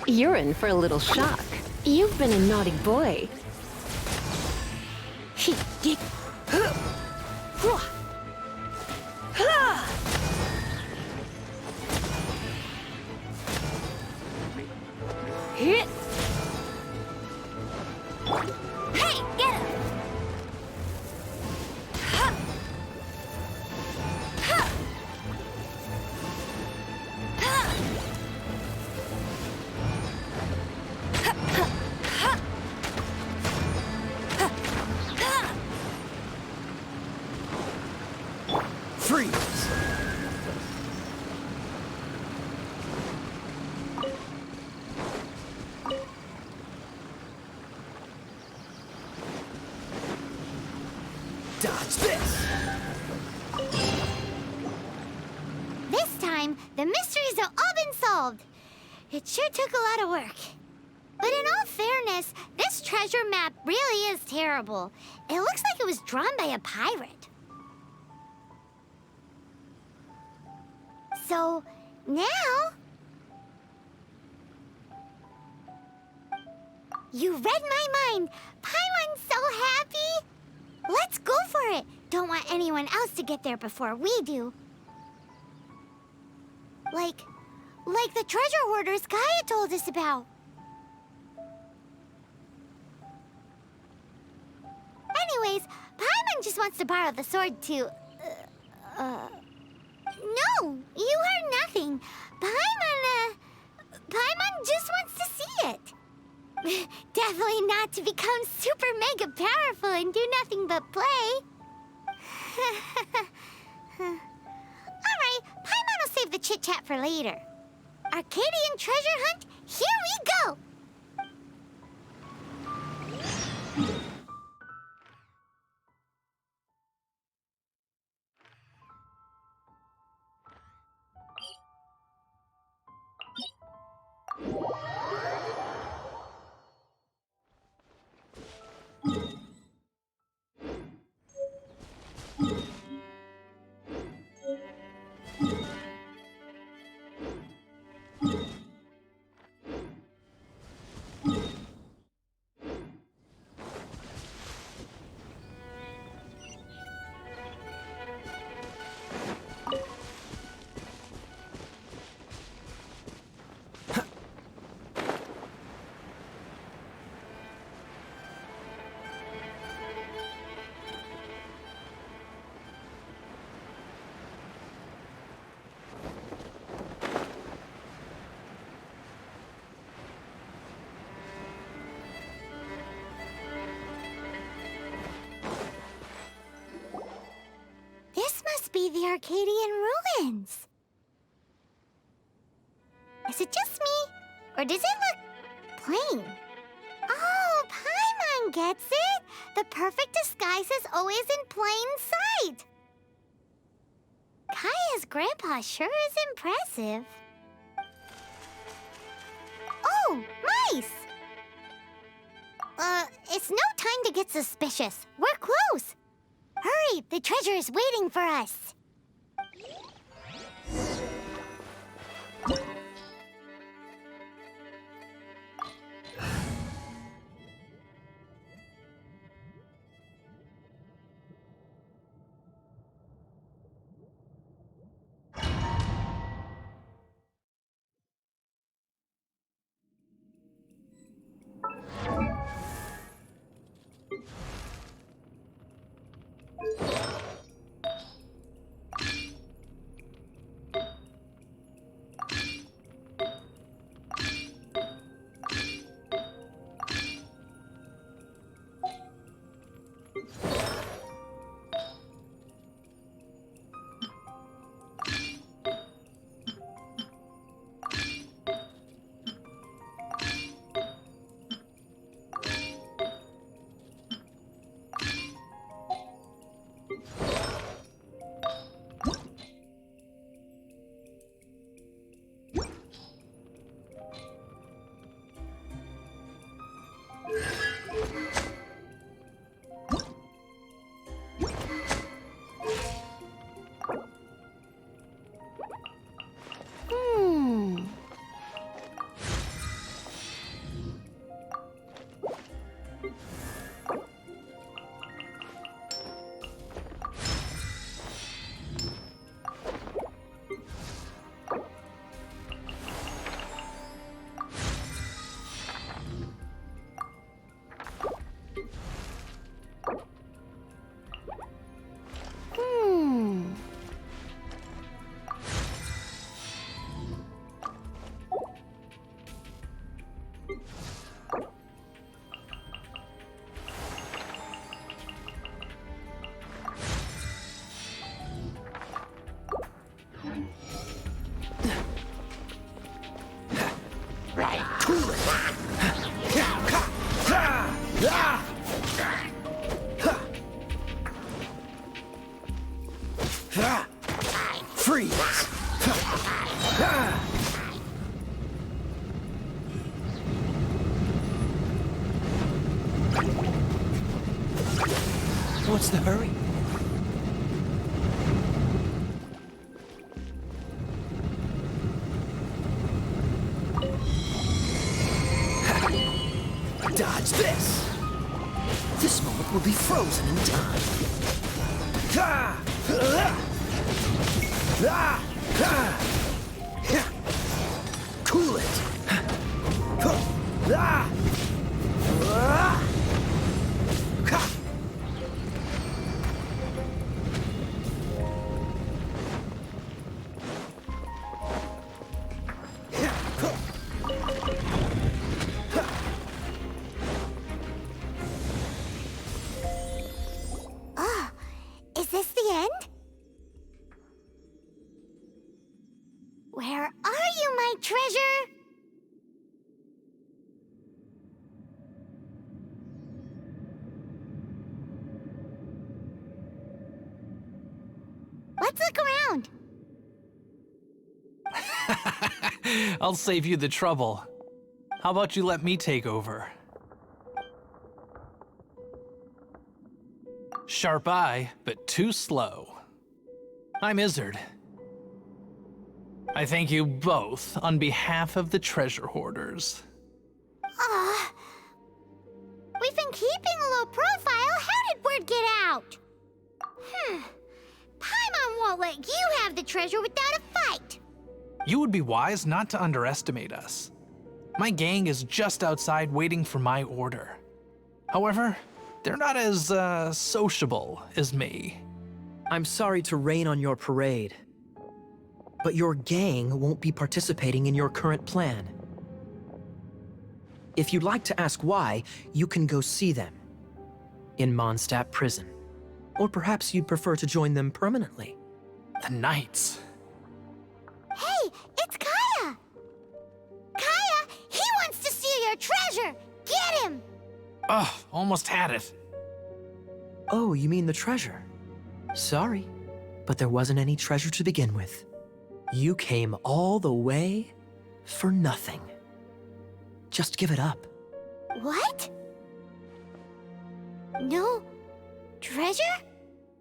You're in for a little shock. You've been a naughty boy. Hey, get him! Freeze! Dodge this! This time, the mysteries have all been solved. It sure took a lot of work. But in all fairness, this treasure map really is terrible. It looks like it was drawn by a pirate. So, now... You read my mind! Paimon's so happy! Let's go for it! Don't want anyone else to get there before we do. Like the treasure hoarders Gaia told us about. Anyways, Paimon just wants to borrow the sword to... No, you heard nothing. Paimon just wants to see it. Definitely not to become super mega powerful and do nothing but play. Alright, Paimon will save the chit-chat for later. Arcadian treasure hunt, here we go! Be the Arcadian ruins. Is it just me, or does it look plain? Oh, Paimon gets it. The perfect disguise is always in plain sight. Kaya's grandpa sure is impressive. Oh, mice! It's no time to get suspicious. We're close. Hurry, the treasure is waiting for us. Freeze! What's the hurry? Dodge this! This moment will be frozen in time. Cool it! Is this the end? Where are you, my treasure? Let's look around. I'll save you the trouble. How about you let me take over? Sharp eye, but too slow. I'm Izzard. I thank you both on behalf of the treasure hoarders. We've been keeping a low profile. How did word get out? Paimon won't let you have the treasure without a fight. You would be wise not to underestimate us. My gang is just outside waiting for my order. However, they're not as, sociable as me. I'm sorry to rain on your parade, but your gang won't be participating in your current plan. If you'd like to ask why, you can go see them in Mondstad prison. Or perhaps you'd prefer to join them permanently. The Knights. Hey, it's Kaya! Kaya, he wants to steal your treasure! Get him! Ugh, almost had it. Oh, you mean the treasure? Sorry, but there wasn't any treasure to begin with. You came all the way for nothing. Just give it up. What? No treasure?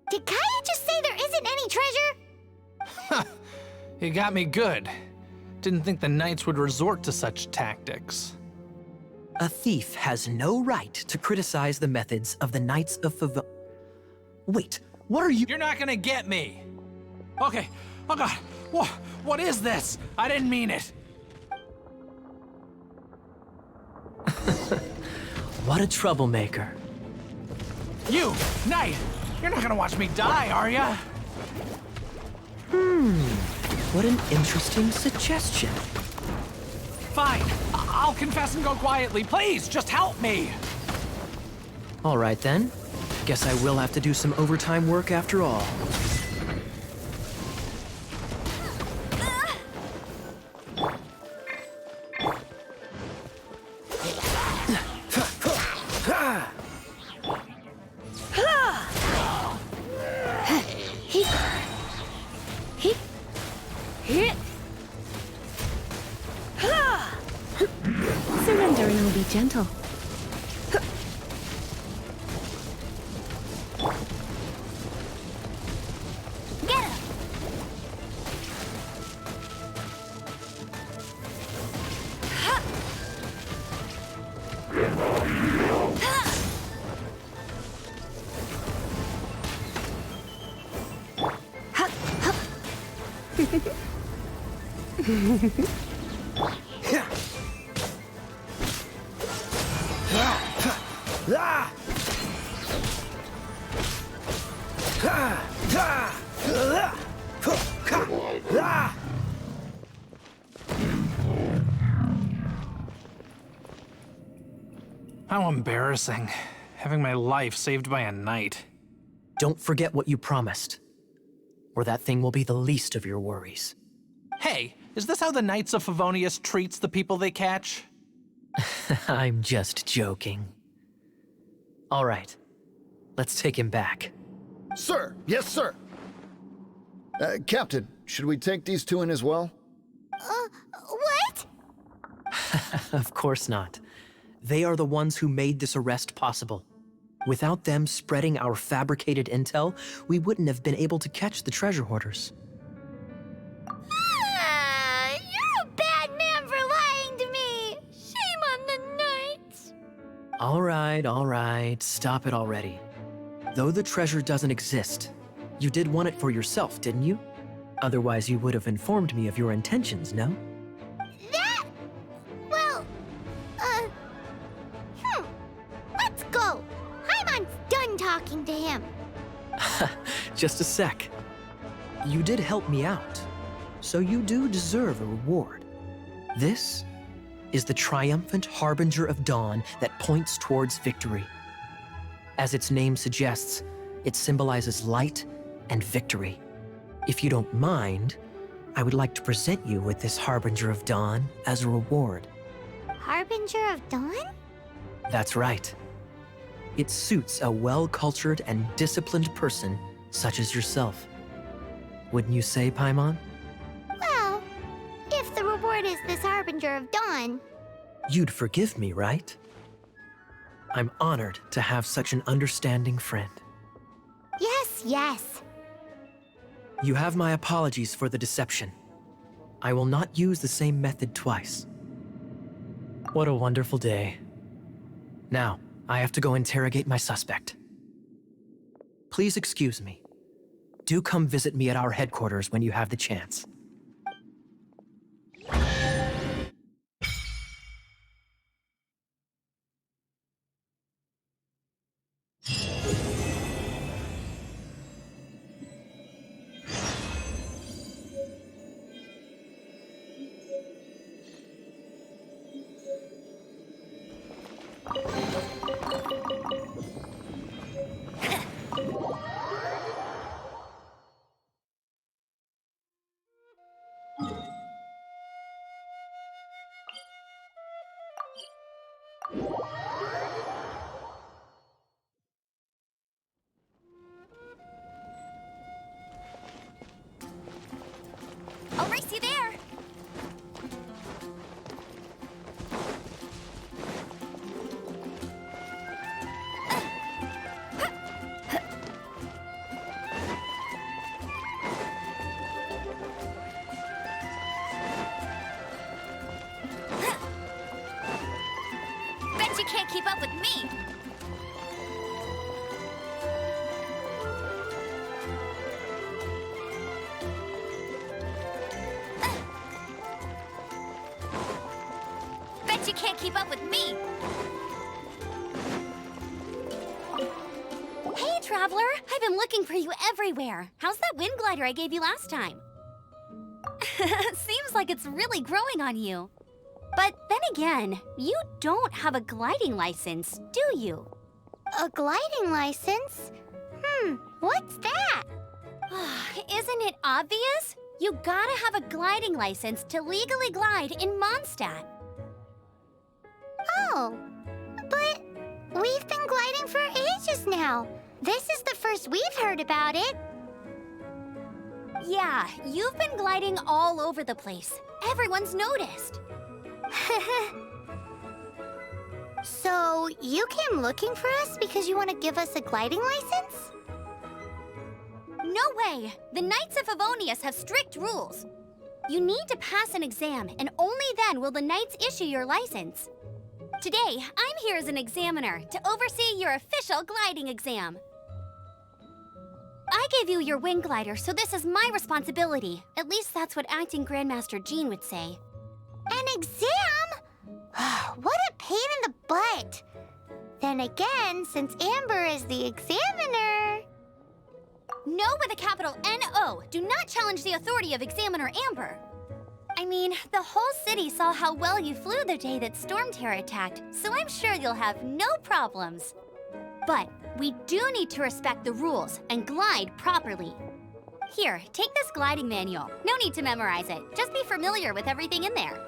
Did Kaya just say there isn't any treasure? You got me good. Didn't think the Knights would resort to such tactics. A thief has no right to criticize the methods of the Knights of Favon. Wait, what are you— You're not gonna get me! Okay, oh god, what is this? I didn't mean it. What a troublemaker. You, Knight, you're not gonna watch me die, are ya? What an interesting suggestion. Fine, I'll confess and go quietly. Please, just help me! All right then. Guess I will have to do some overtime work after all. Surrender and I'll be gentle. Get him! How embarrassing. Having my life saved by a knight. Don't forget what you promised, or that thing will be the least of your worries. Hey, is this how the Knights of Favonius treats the people they catch? I'm just joking. All right, let's take him back. Sir! Yes, sir! Captain, should we take these two in as well? What? Of course not. They are the ones who made this arrest possible. Without them spreading our fabricated intel, we wouldn't have been able to catch the treasure hoarders. You're a bad man for lying to me! Shame on the knights! All right, stop it already. Though the treasure doesn't exist, you did want it for yourself, didn't you? Otherwise, you would have informed me of your intentions, no? Well, let's go. Paimon's done talking to him. Just a sec. You did help me out, so you do deserve a reward. This is the triumphant harbinger of dawn that points towards victory. As its name suggests, it symbolizes light and victory. If you don't mind, I would like to present you with this harbinger of dawn as a reward. Harbinger of Dawn? That's right. It suits a well-cultured and disciplined person such as yourself. Wouldn't you say, Paimon? Well, if the reward is this Harbinger of Dawn. You'd forgive me, right? I'm honored to have such an understanding friend. Yes. You have my apologies for the deception. I will not use the same method twice. What a wonderful day. Now, I have to go interrogate my suspect. Please excuse me. Do come visit me at our headquarters when you have the chance. I'll race you there! Bet you can't keep up with me! Bet you can't keep up with me! Hey, Traveler! I've been looking for you everywhere. How's that wind glider I gave you last time? Seems like it's really growing on you. But then again, you don't have a gliding license, do you? A gliding license? What's that? Isn't it obvious? You gotta have a gliding license to legally glide in Mondstad. Oh, but we've been gliding for ages now. This is the first we've heard about it. Yeah, you've been gliding all over the place. Everyone's noticed. So, you came looking for us because you want to give us a gliding license? No way! The Knights of Favonius have strict rules. You need to pass an exam, and only then will the Knights issue your license. Today, I'm here as an examiner to oversee your official gliding exam. I gave you your wing glider, so this is my responsibility. At least that's what Acting Grandmaster Jean would say. An exam? What a pain in the butt. Then again, since Amber is the examiner... No with a capital N-O. Do not challenge the authority of Examiner Amber. I mean, the whole city saw how well you flew the day that Storm Terror attacked, so I'm sure you'll have no problems. But we do need to respect the rules and glide properly. Here, take this gliding manual. No need to memorize it. Just be familiar with everything in there.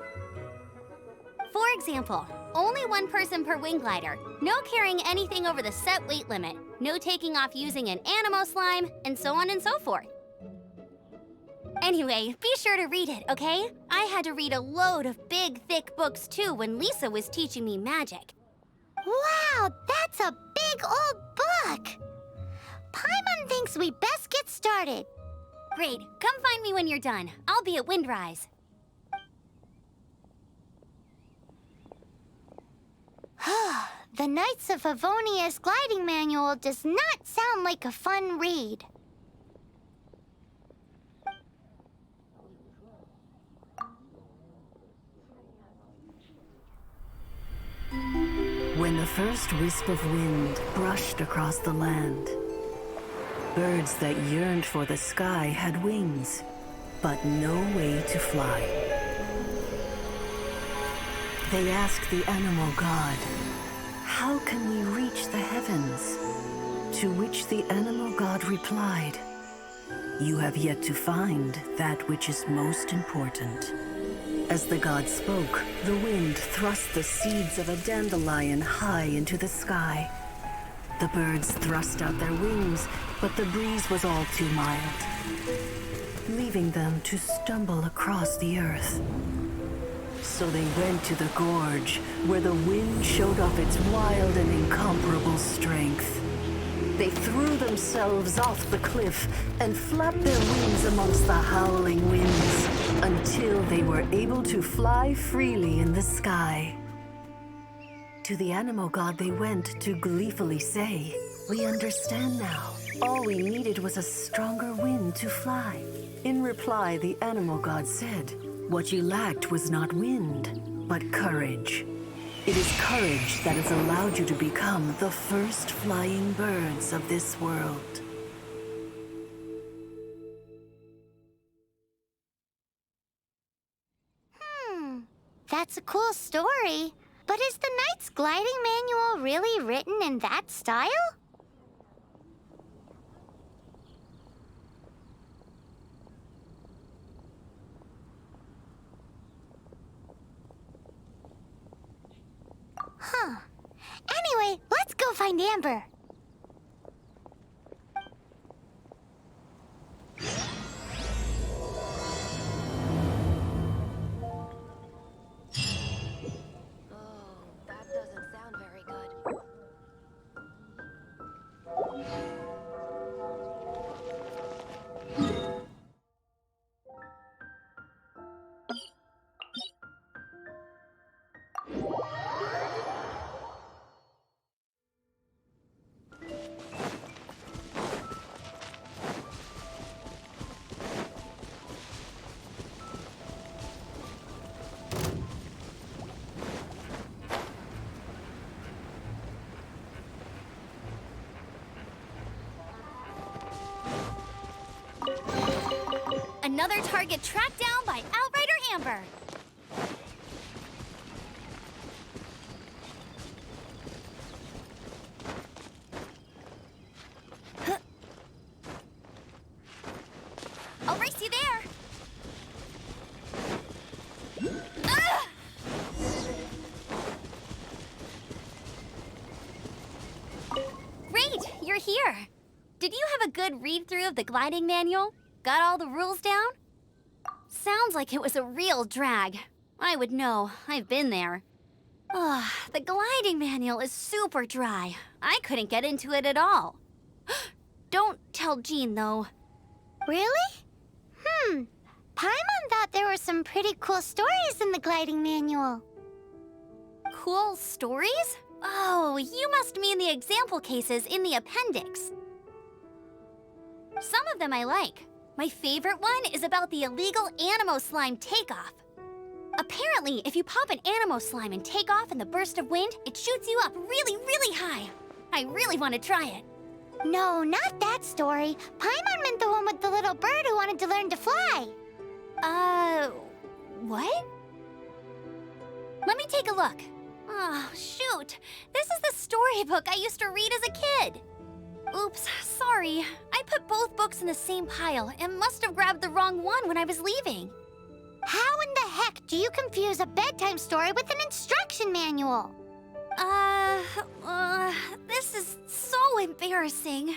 For example, only one person per wing glider, no carrying anything over the set weight limit, no taking off using an animo slime, and so on and so forth. Anyway, be sure to read it, okay? I had to read a load of big, thick books too when Lisa was teaching me magic. Wow, that's a big old book! Paimon thinks we best get started. Great, come find me when you're done. I'll be at Windrise. The Knights of Favonius gliding manual does not sound like a fun read. When the first wisp of wind brushed across the land, birds that yearned for the sky had wings, but no way to fly. They asked the animal god, "How can we reach the heavens?" To which the animal god replied, "You have yet to find that which is most important." As the god spoke, the wind thrust the seeds of a dandelion high into the sky. The birds thrust out their wings, but the breeze was all too mild, leaving them to stumble across the earth. So they went to the gorge, where the wind showed off its wild and incomparable strength. They threw themselves off the cliff and flapped their wings amongst the howling winds until they were able to fly freely in the sky. To the animal god they went to gleefully say, "We understand now. All we needed was a stronger wind to fly." In reply, the animal god said, "What you lacked was not wind, but courage. It is courage that has allowed you to become the first flying birds of this world." That's a cool story. But is the Knight's gliding manual really written in that style? Huh. Anyway, let's go find Amber. That doesn't sound very good. Another target tracked down by Outrider Amber. I'll race you there. Ah! Great, you're here. Did you have a good read-through of the gliding manual? Got all the rules down? Sounds like it was a real drag. I would know. I've been there. The gliding manual is super dry. I couldn't get into it at all. Don't tell Jean, though. Really? Paimon thought there were some pretty cool stories in the gliding manual. Cool stories? Oh, you must mean the example cases in the appendix. Some of them I like. My favorite one is about the illegal Animo Slime takeoff. Apparently, if you pop an Animo Slime and take off in the burst of wind, it shoots you up really, really high. I really want to try it. No, not that story. Paimon meant the one with the little bird who wanted to learn to fly. What? Let me take a look. Oh, shoot. This is the storybook I used to read as a kid. Oops, sorry. I put both books in the same pile and must have grabbed the wrong one when I was leaving. How in the heck do you confuse a bedtime story with an instruction manual? This is so embarrassing.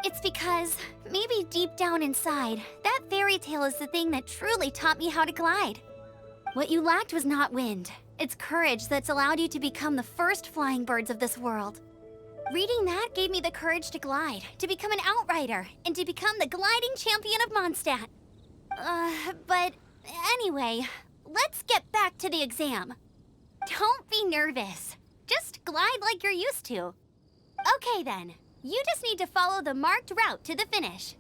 It's because, maybe deep down inside, that fairy tale is the thing that truly taught me how to glide. What you lacked was not wind. It's courage that's allowed you to become the first flying birds of this world. Reading that gave me the courage to glide, to become an outrider, and to become the gliding champion of Mondstad. But anyway, let's get back to the exam. Don't be nervous. Just glide like you're used to. Okay then, you just need to follow the marked route to the finish.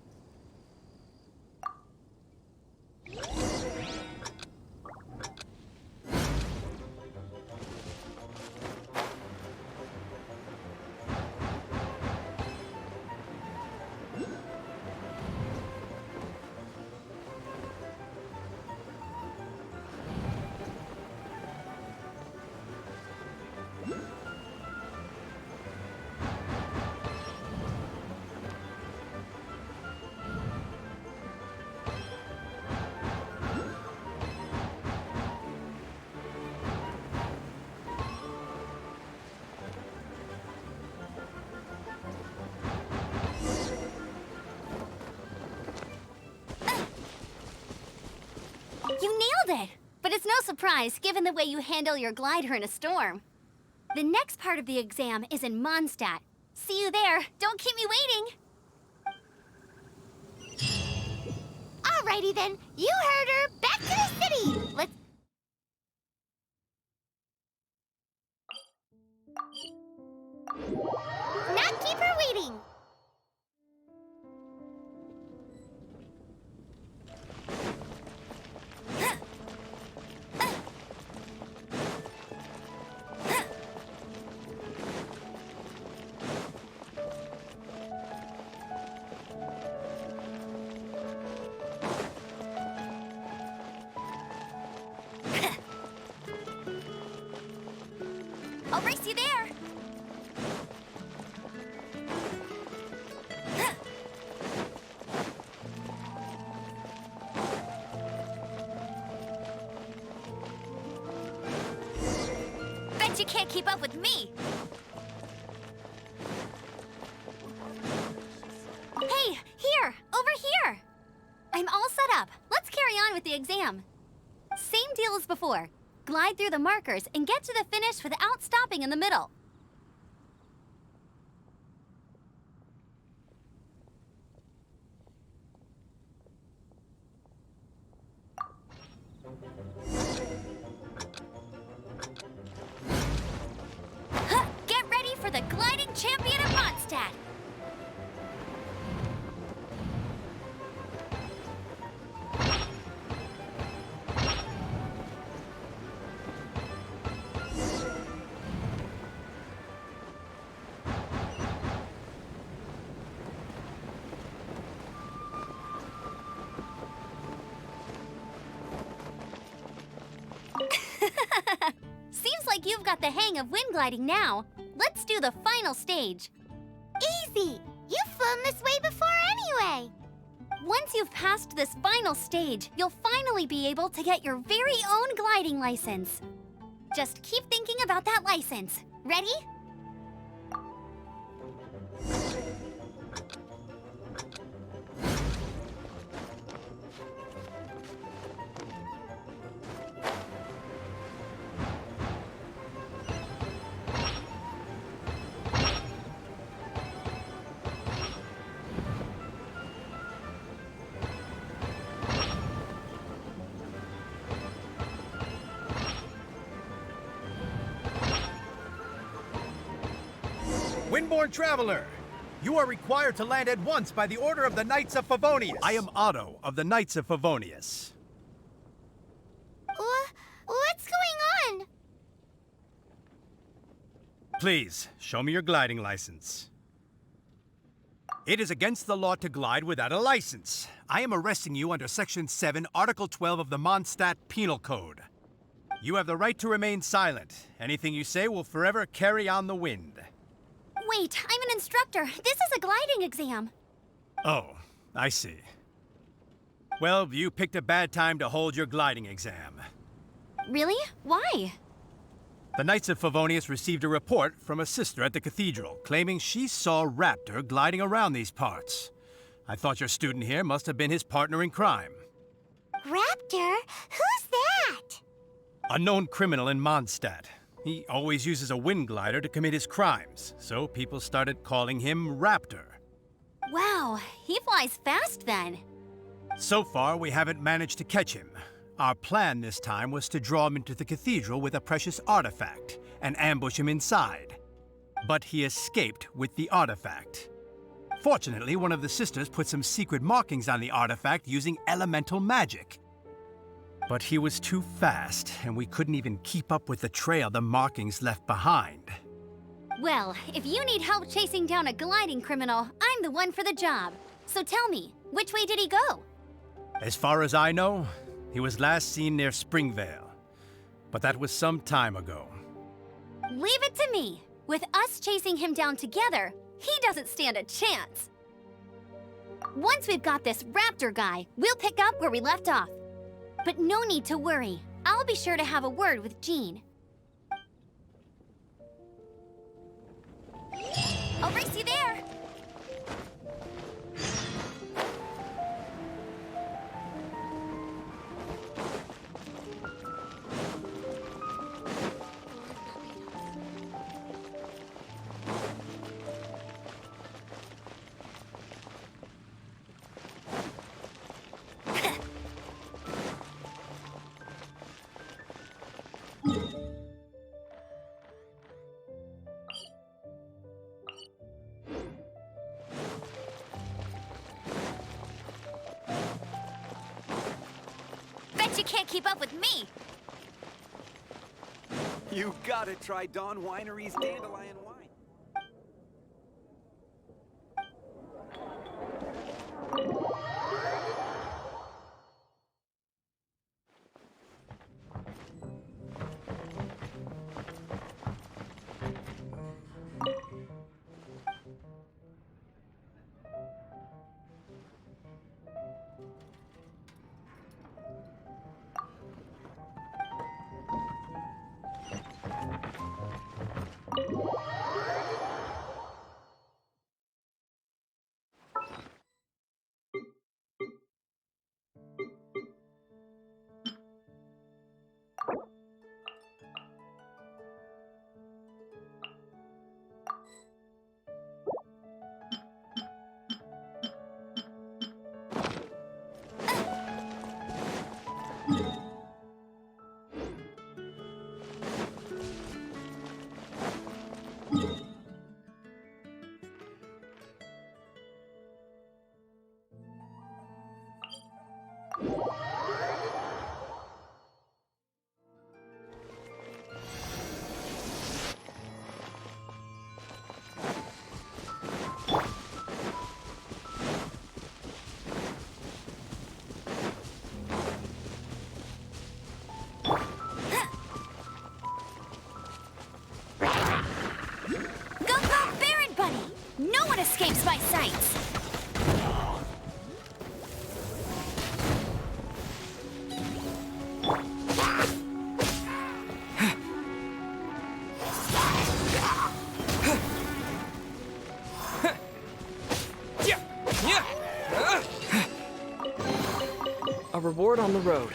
You nailed it! But it's no surprise, given the way you handle your glider in a storm. The next part of the exam is in Mondstad. See you there. Don't keep me waiting. Alrighty then, you heard her. Back to the city. Let's... Not keep her waiting. I'll race you there. Bet you can't keep up with me. Hey, here, over here. I'm all set up. Let's carry on with the exam. Same deal as before. Glide through the markers and get to the finish without stopping in the middle. Get ready for the gliding champion of Mondstad! Seems like you've got the hang of wind gliding now. Let's do the final stage. Easy. You've flown this way before anyway. Once you've passed this final stage, you'll finally be able to get your very own gliding license. Just keep thinking about that license. Ready? Windborne Traveler, you are required to land at once by the order of the Knights of Favonius. I am Otto of the Knights of Favonius. What's going on? Please, show me your gliding license. It is against the law to glide without a license. I am arresting you under Section 7, Article 12 of the Mondstad Penal Code. You have the right to remain silent. Anything you say will forever carry on the wind. Wait, I'm an instructor. This is a gliding exam. Oh, I see. Well, you picked a bad time to hold your gliding exam. Really? Why? The Knights of Favonius received a report from a sister at the cathedral claiming she saw Raptor gliding around these parts. I thought your student here must have been his partner in crime. Raptor? Who's that? A known criminal in Mondstad. He always uses a wind glider to commit his crimes, so people started calling him Raptor. Wow, he flies fast then. So far, we haven't managed to catch him. Our plan this time was to draw him into the cathedral with a precious artifact and ambush him inside. But he escaped with the artifact. Fortunately, one of the sisters put some secret markings on the artifact using elemental magic. But he was too fast, and we couldn't even keep up with the trail the markings left behind. Well, if you need help chasing down a gliding criminal, I'm the one for the job. So tell me, which way did he go? As far as I know, he was last seen near Springvale. But that was some time ago. Leave it to me. With us chasing him down together, he doesn't stand a chance. Once we've got this Raptor guy, we'll pick up where we left off. But no need to worry. I'll be sure to have a word with Jean. I'll race you there! You can't keep up with me! You gotta try Dawn Winery's Dandelion Wine. Escapes my sights! A reward on the road.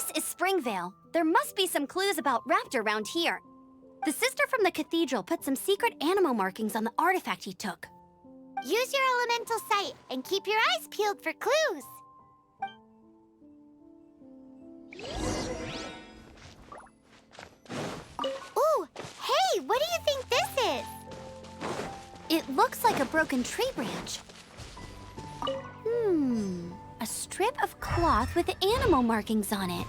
This is Springvale. There must be some clues about Raptor around here. The sister from the cathedral put some secret animal markings on the artifact he took. Use your elemental sight and keep your eyes peeled for clues. Ooh, hey, what do you think this is? It looks like a broken tree branch. A strip of cloth with animal markings on it.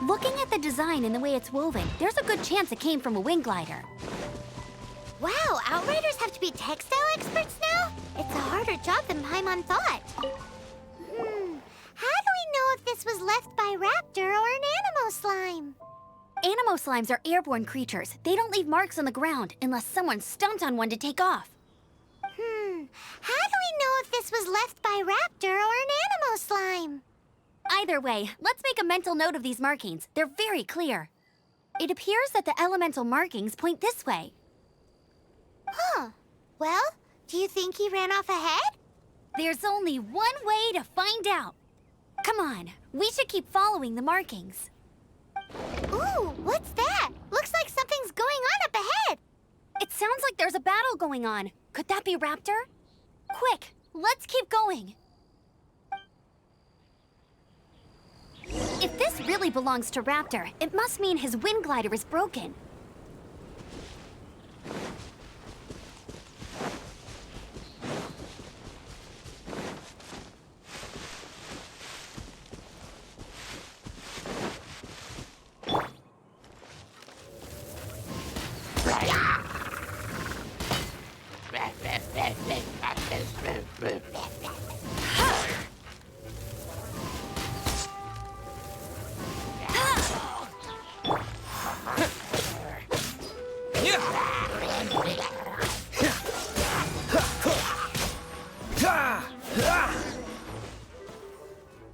Looking at the design and the way it's woven, there's a good chance it came from a wing glider. Wow, Outriders have to be textile experts now? It's a harder job than Paimon thought. How do we know if this was left by Raptor or an Animo slime? Animo slimes are airborne creatures. They don't leave marks on the ground unless someone stomped on one to take off. How do we know if this was left by Raptor or an Animo slime? Either way, let's make a mental note of these markings. They're very clear. It appears that the elemental markings point this way. Well, do you think he ran off ahead? There's only one way to find out. Come on, we should keep following the markings. Ooh, what's that? Looks like something's going on up ahead. It sounds like there's a battle going on. Could that be Raptor? Quick, let's keep going. If this really belongs to Raptor, it must mean his wind glider is broken.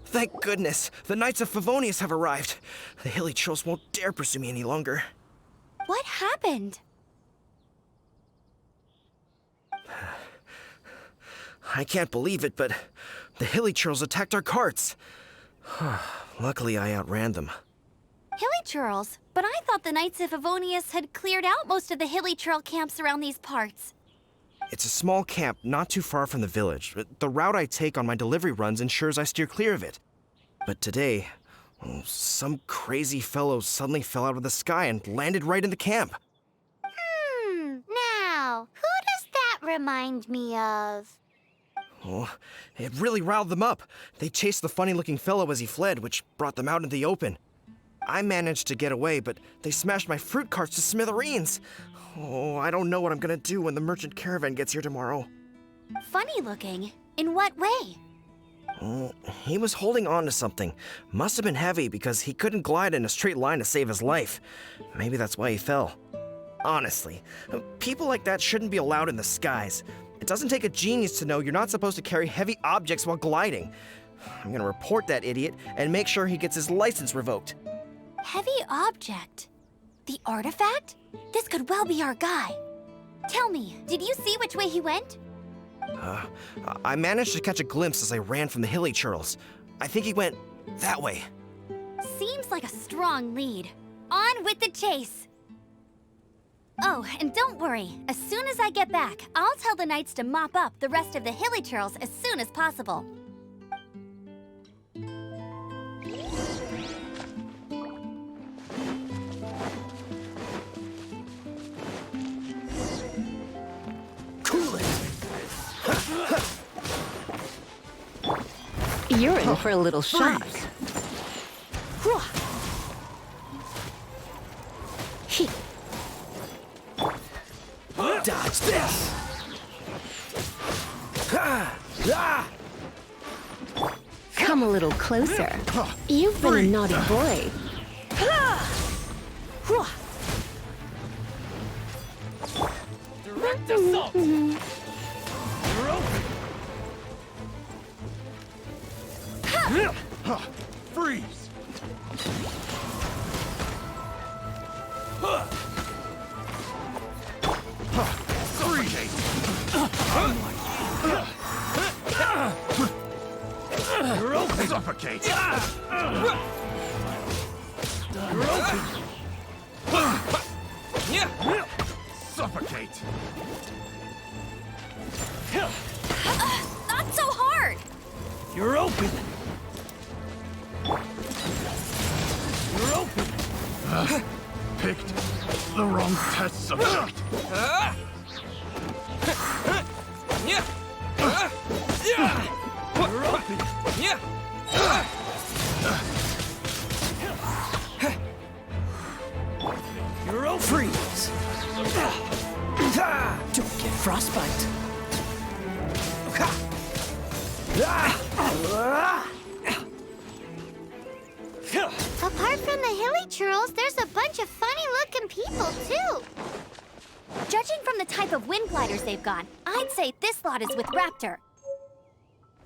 Thank goodness, the Knights of Favonius have arrived. The hilly trolls won't dare pursue me any longer. What happened? I can't believe it, but the hilly trolls attacked our carts. Luckily, I outran them. Hilly Churls? But I thought the Knights of Favonius had cleared out most of the hilly trail camps around these parts. It's a small camp not too far from the village. The route I take on my delivery runs ensures I steer clear of it. But today, some crazy fellow suddenly fell out of the sky and landed right in the camp. Now, who does that remind me of? Oh, it really riled them up. They chased the funny-looking fellow as he fled, which brought them out into the open. I managed to get away, but they smashed my fruit carts to smithereens. Oh, I don't know what I'm gonna do when the merchant caravan gets here tomorrow. Funny looking? In what way? Oh, he was holding on to something. Must have been heavy because he couldn't glide in a straight line to save his life. Maybe that's why he fell. Honestly, people like that shouldn't be allowed in the skies. It doesn't take a genius to know you're not supposed to carry heavy objects while gliding. I'm gonna report that idiot and make sure he gets his license revoked. Heavy object? The artifact? This could well be our guy. Tell me, did you see which way he went? I managed to catch a glimpse as I ran from the hilly churls. I think he went that way. Seems like a strong lead. On with the chase! Oh, and don't worry. As soon as I get back, I'll tell the knights to mop up the rest of the hilly churls as soon as possible. You're in for a little shock. Dodge this! Come a little closer. You've been a naughty boy. Direct assault! You're open! Freeze! You're open! Suffocate! Suffocate! Not so hard! You're open! You're open! Picked the wrong test subject. You're open! You're open! Freeze! Don't get frostbite. Apart from the hilly churls, there's a bunch of funny-looking people, too. Judging from the type of wind gliders they've got, I'd say this lot is with Raptor.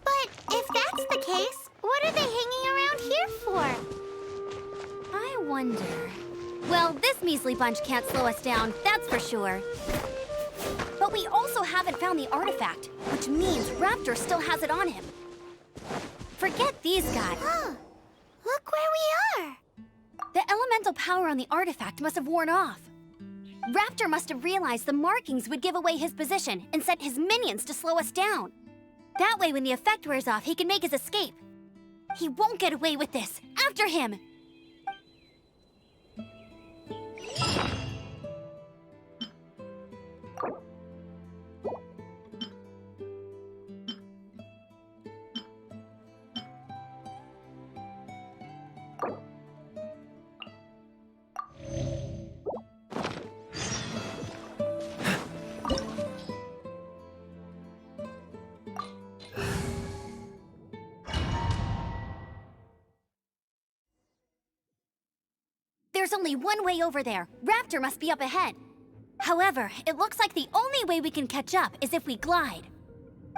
But if that's the case, what are they hanging around here for? I wonder... Well, this measly bunch can't slow us down, that's for sure. But we also haven't found the artifact, which means Raptor still has it on him. Forget these guys. Look where we are. The elemental power on the artifact must have worn off. Raptor must have realized the markings would give away his position and sent his minions to slow us down. That way, when the effect wears off, he can make his escape. He won't get away with this. After him! There's only one way over there. Raptor must be up ahead. However, it looks like the only way we can catch up is if we glide.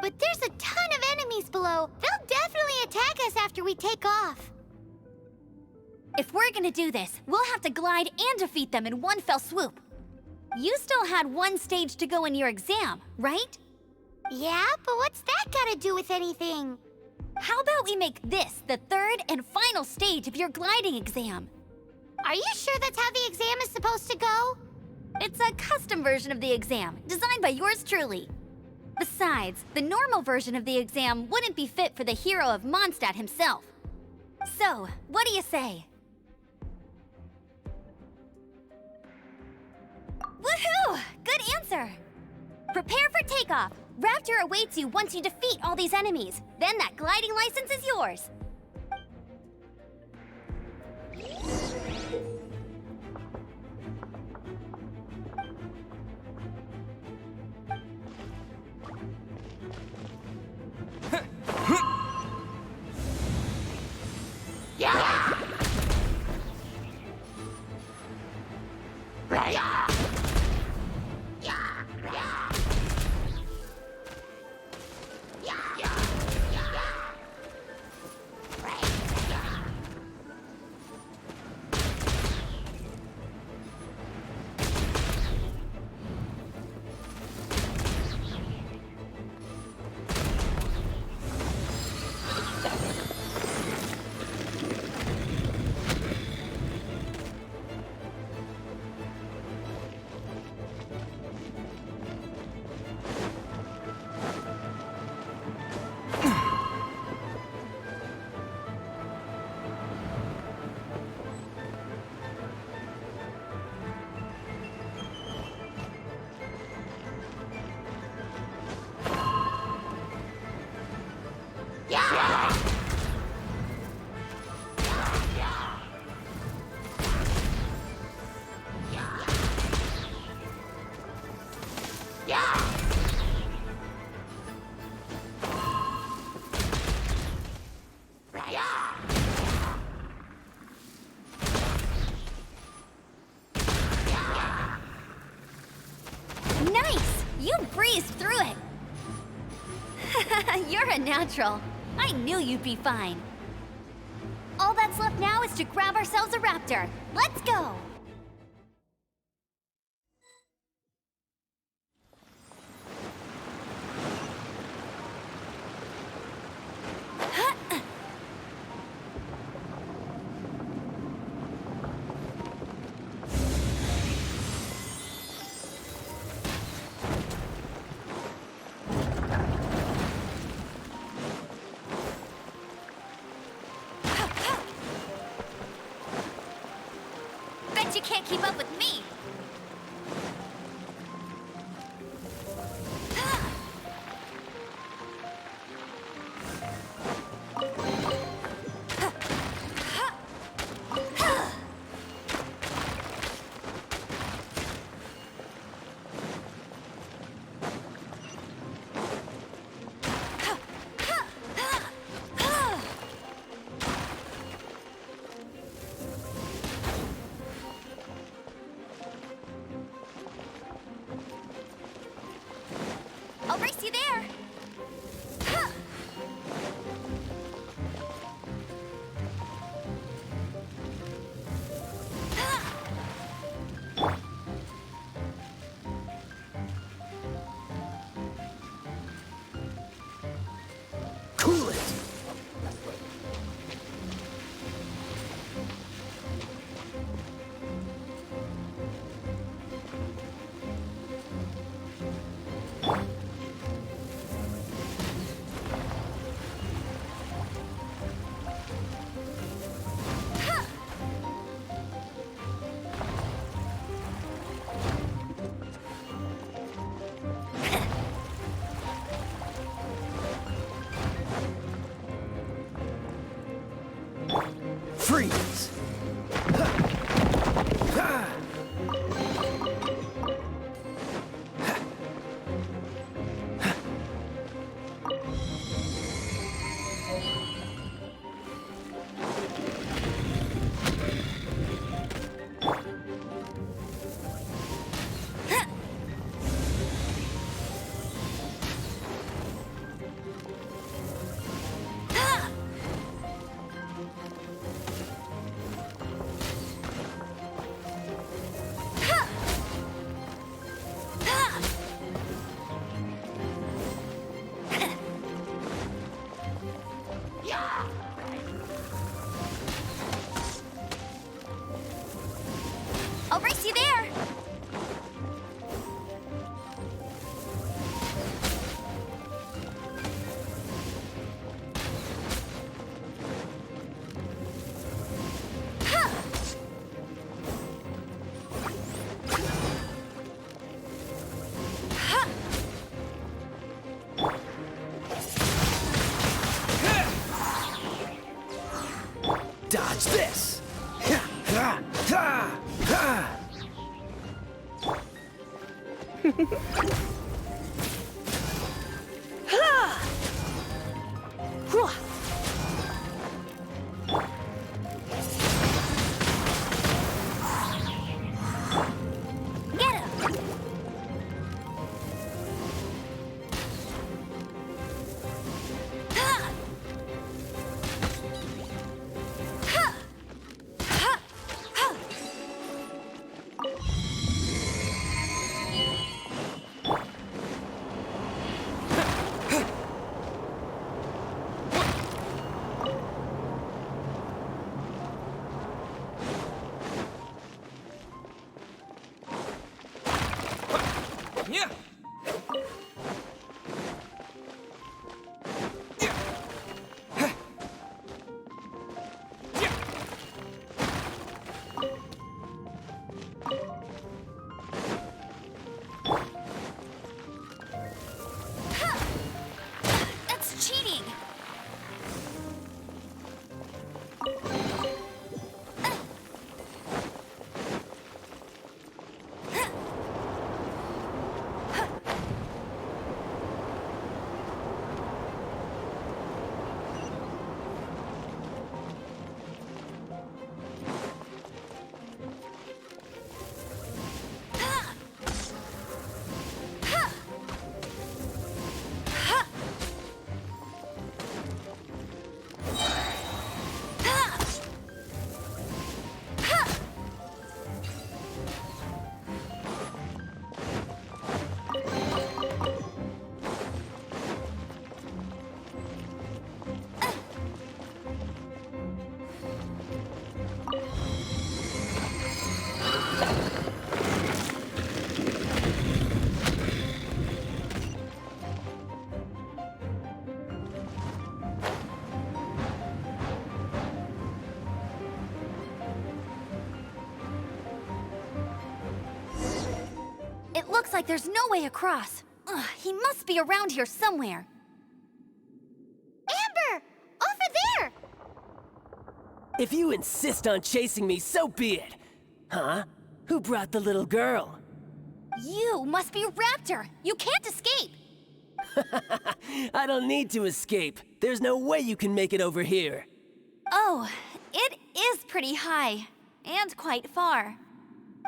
But there's a ton of enemies below. They'll definitely attack us after we take off. If we're gonna do this, we'll have to glide and defeat them in one fell swoop. You still had one stage to go in your exam, right? Yeah, but what's that gotta do with anything? How about we make this the third and final stage of your gliding exam? Are you sure that's how the exam is supposed to go? It's a custom version of the exam, designed by yours truly. Besides, the normal version of the exam wouldn't be fit for the hero of Mondstad himself. So, what do you say? Woohoo! Good answer! Prepare for takeoff. Raptor awaits you once you defeat all these enemies. Then that gliding license is yours. Nice! You breezed through it! You're a natural. I knew you'd be fine. All that's left now is to grab ourselves a raptor. Let's go! you can't keep up with me. I'll race you there. Cool it! Freeze! I'll race you there. Dodge this! Get him. looks like there's no way across. Ugh, he must be around here somewhere. Amber! Over there! If you insist on chasing me, so be it. Huh? Who brought the little girl? You must be Raptor! You can't escape! I don't need to escape. There's no way you can make it over here. Oh, it is pretty high. And quite far.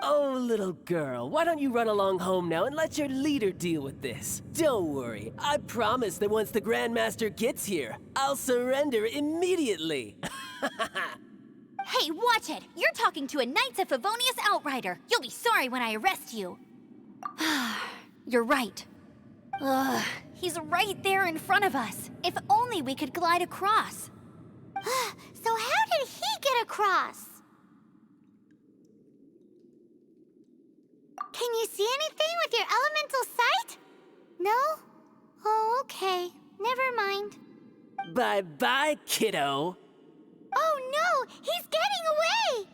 Oh, little girl, why don't you run along home now and let your leader deal with this? Don't worry, I promise that once the Grandmaster gets here, I'll surrender immediately. Hey, watch it! You're talking to a Knights of Favonius outrider. You'll be sorry when I arrest you. You're right. Ugh, he's right there in front of us. If only we could glide across. So how did he get across? Can you see anything with your elemental sight? No? Oh, okay. Never mind. Bye-bye, kiddo. Oh no! He's getting away!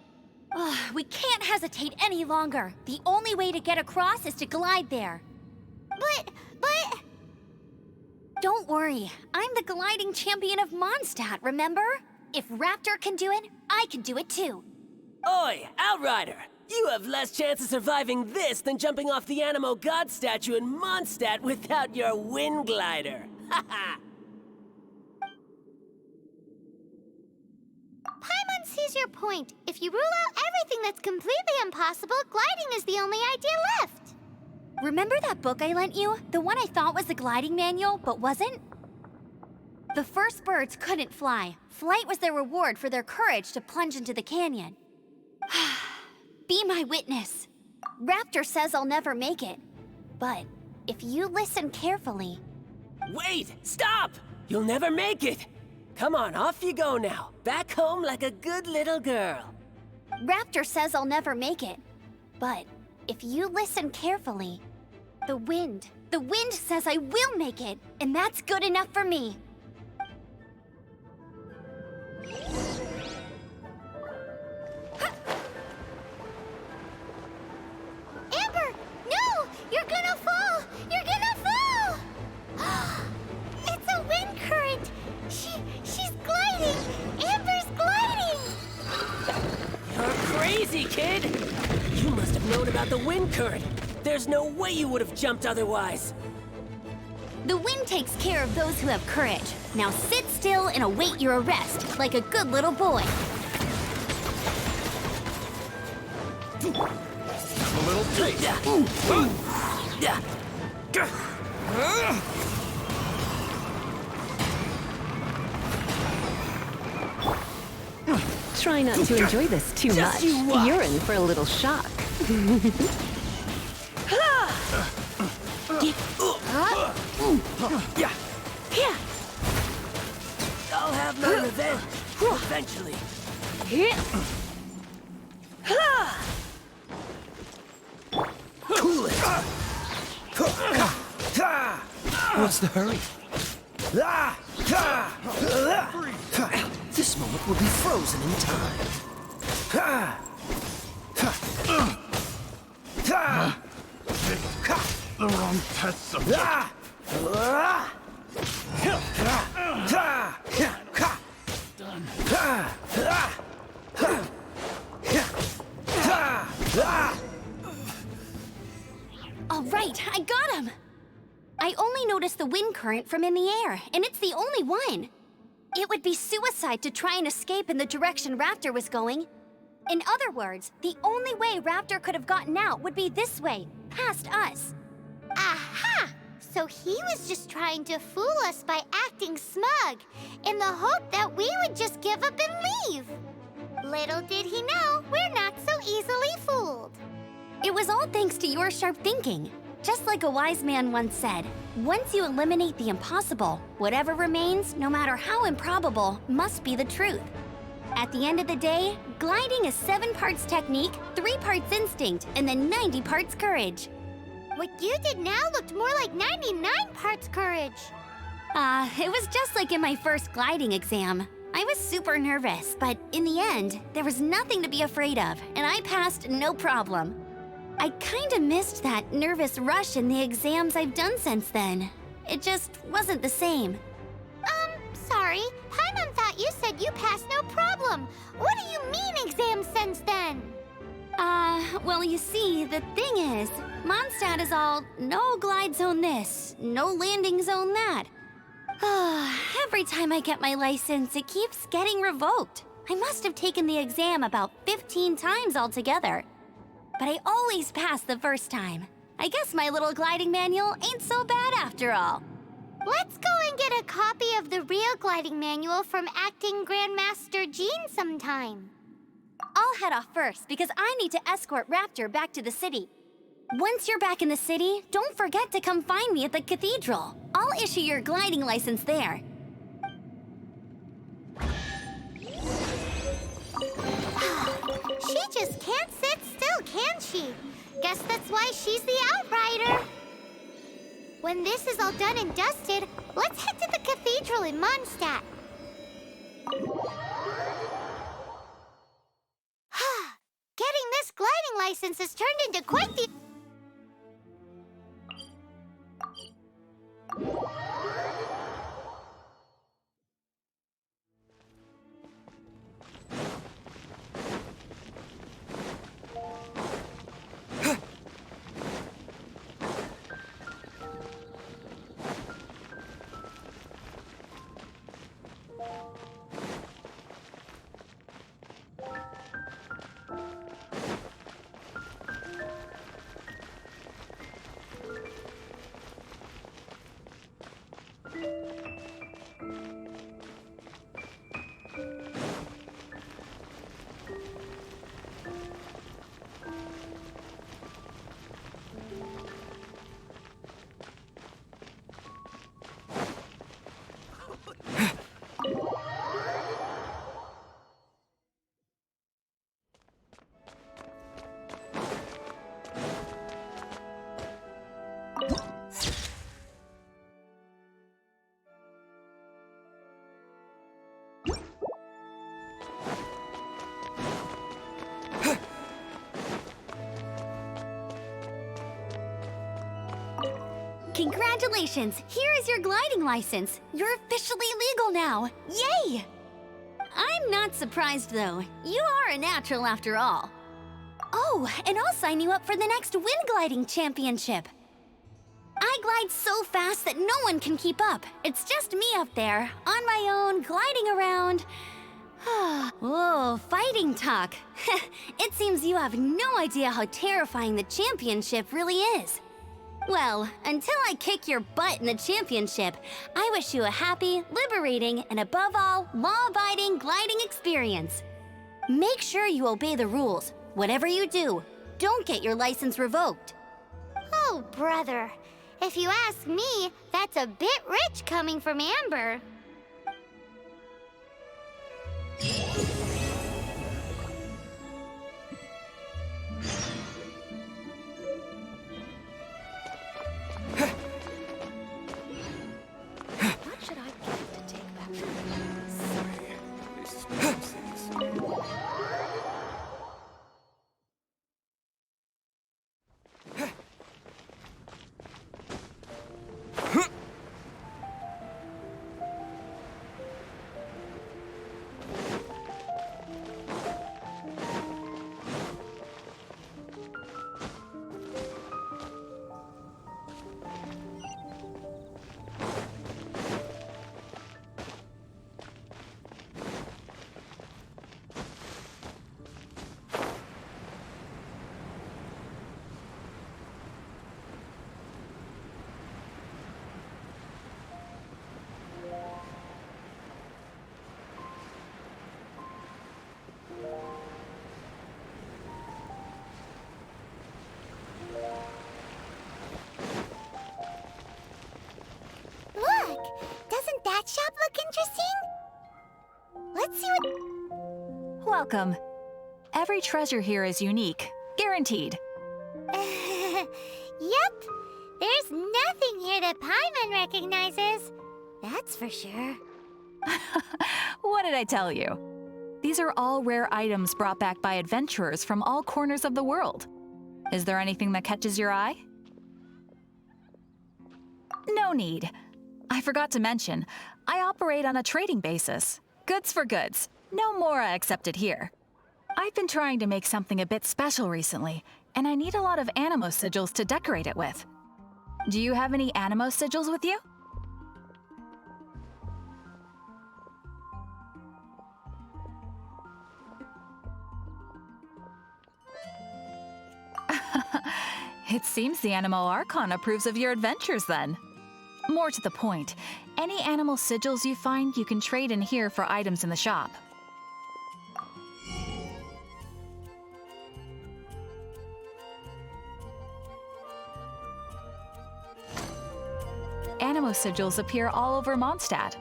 Ugh, we can't hesitate any longer. The only way to get across is to glide there. But... Don't worry. I'm the gliding champion of Mondstad, remember? If Raptor can do it, I can do it too. Oi, Outrider! You have less chance of surviving this than jumping off the Animo God statue in Mondstad without your wind glider. Haha! Paimon sees your point. If you rule out everything that's completely impossible, gliding is the only idea left. Remember that book I lent you? The one I thought was the gliding manual, but wasn't? The first birds couldn't fly. Flight was their reward for their courage to plunge into the canyon. Be my witness. Raptor says I'll never make it. But if you listen carefully... Wait! Stop! You'll never make it! Come on, off you go now. Back home like a good little girl. Raptor says I'll never make it. But if you listen carefully, the wind says I will make it, and that's good enough for me. Amber! No! You're gonna fall! You're gonna fall! It's a wind current! She's gliding! Amber's gliding! You're crazy, kid! You must have known about the wind current. There's no way you would have jumped otherwise. The wind takes care of those who have courage. Now sit still and await your arrest, like a good little boy. A little taste. Try not to enjoy this too much. You're in for a little shock. I'll have my revenge, eventually. Cool it. What's the hurry? This moment will be frozen in time. The wrong tests of All right, I got him! I only noticed the wind current from in the air, and it's the only one. It would be suicide to try and escape in the direction Raptor was going. In other words, the only way Raptor could have gotten out would be this way, past us. Aha! So he was just trying to fool us by acting smug, in the hope that we would just give up and leave. Little did he know, we're not so easily fooled. It was all thanks to your sharp thinking. Just like a wise man once said, once you eliminate the impossible, whatever remains, no matter how improbable, must be the truth. At the end of the day, gliding is 7 parts technique, 3 parts instinct, and then 90 parts courage. What you did now looked more like 99 parts courage. It was just like in my first gliding exam. I was super nervous, but in the end, there was nothing to be afraid of, and I passed no problem. I kinda missed that nervous rush in the exams I've done since then. It just wasn't the same. Sorry. Paimon thought you said you passed no problem. What do you mean exams since then? Well, you see, the thing is, Mondstad is all no glide zone this, no landing zone that. Every time I get my license, it keeps getting revoked. I must have taken the exam about 15 times altogether. But I always pass the first time. I guess my little gliding manual ain't so bad after all. Let's go and get a copy of the real gliding manual from Acting Grandmaster Jean sometime. I'll head off first because I need to escort Raptor back to the city. Once you're back in the city, don't forget to come find me at the cathedral. I'll issue your gliding license there. She just can't sit still, can she? Guess that's why she's the Outrider. When this is all done and dusted, let's head to the cathedral in Mondstad. Getting this gliding license has turned into quite the... Congratulations! Here is your gliding license. You're officially legal now. Yay! I'm not surprised, though. You are a natural after all. Oh, and I'll sign you up for the next wind gliding championship. I glide so fast that no one can keep up. It's just me up there, on my own, gliding around. Whoa, fighting talk. It seems you have no idea how terrifying the championship really is. Well, until I kick your butt in the championship, I wish you a happy, liberating, and above all, law-abiding gliding experience. Make sure you obey the rules. Whatever you do, don't get your license revoked. Oh, brother. If you ask me, that's a bit rich coming from Amber. What should I get to take back to That shop look interesting? Let's see what... Welcome. Every treasure here is unique, guaranteed. Yep. There's nothing here that Paimon recognizes. That's for sure. What did I tell you? These are all rare items brought back by adventurers from all corners of the world. Is there anything that catches your eye? No need. I forgot to mention, I operate on a trading basis. Goods for goods. No Mora accepted here. I've been trying to make something a bit special recently, and I need a lot of animo sigils to decorate it with. Do you have any animo sigils with you? It seems the Animal Archon approves of your adventures then. More to the point, any animal sigils you find you can trade in here for items in the shop. Animo sigils appear all over Mondstad.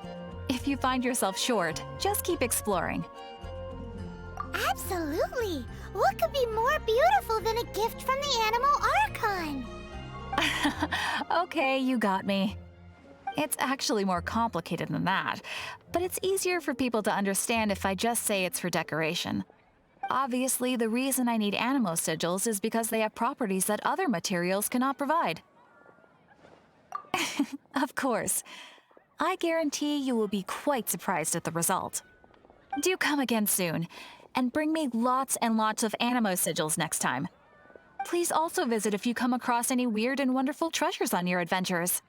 If you find yourself short, just keep exploring. Absolutely! What could be more beautiful than a gift from the Animal Archon? Okay, you got me. It's actually more complicated than that, but it's easier for people to understand if I just say it's for decoration. Obviously, the reason I need animo sigils is because they have properties that other materials cannot provide. Of course. I guarantee you will be quite surprised at the result. Do come again soon, and bring me lots and lots of animo sigils next time. Please also visit if you come across any weird and wonderful treasures on your adventures.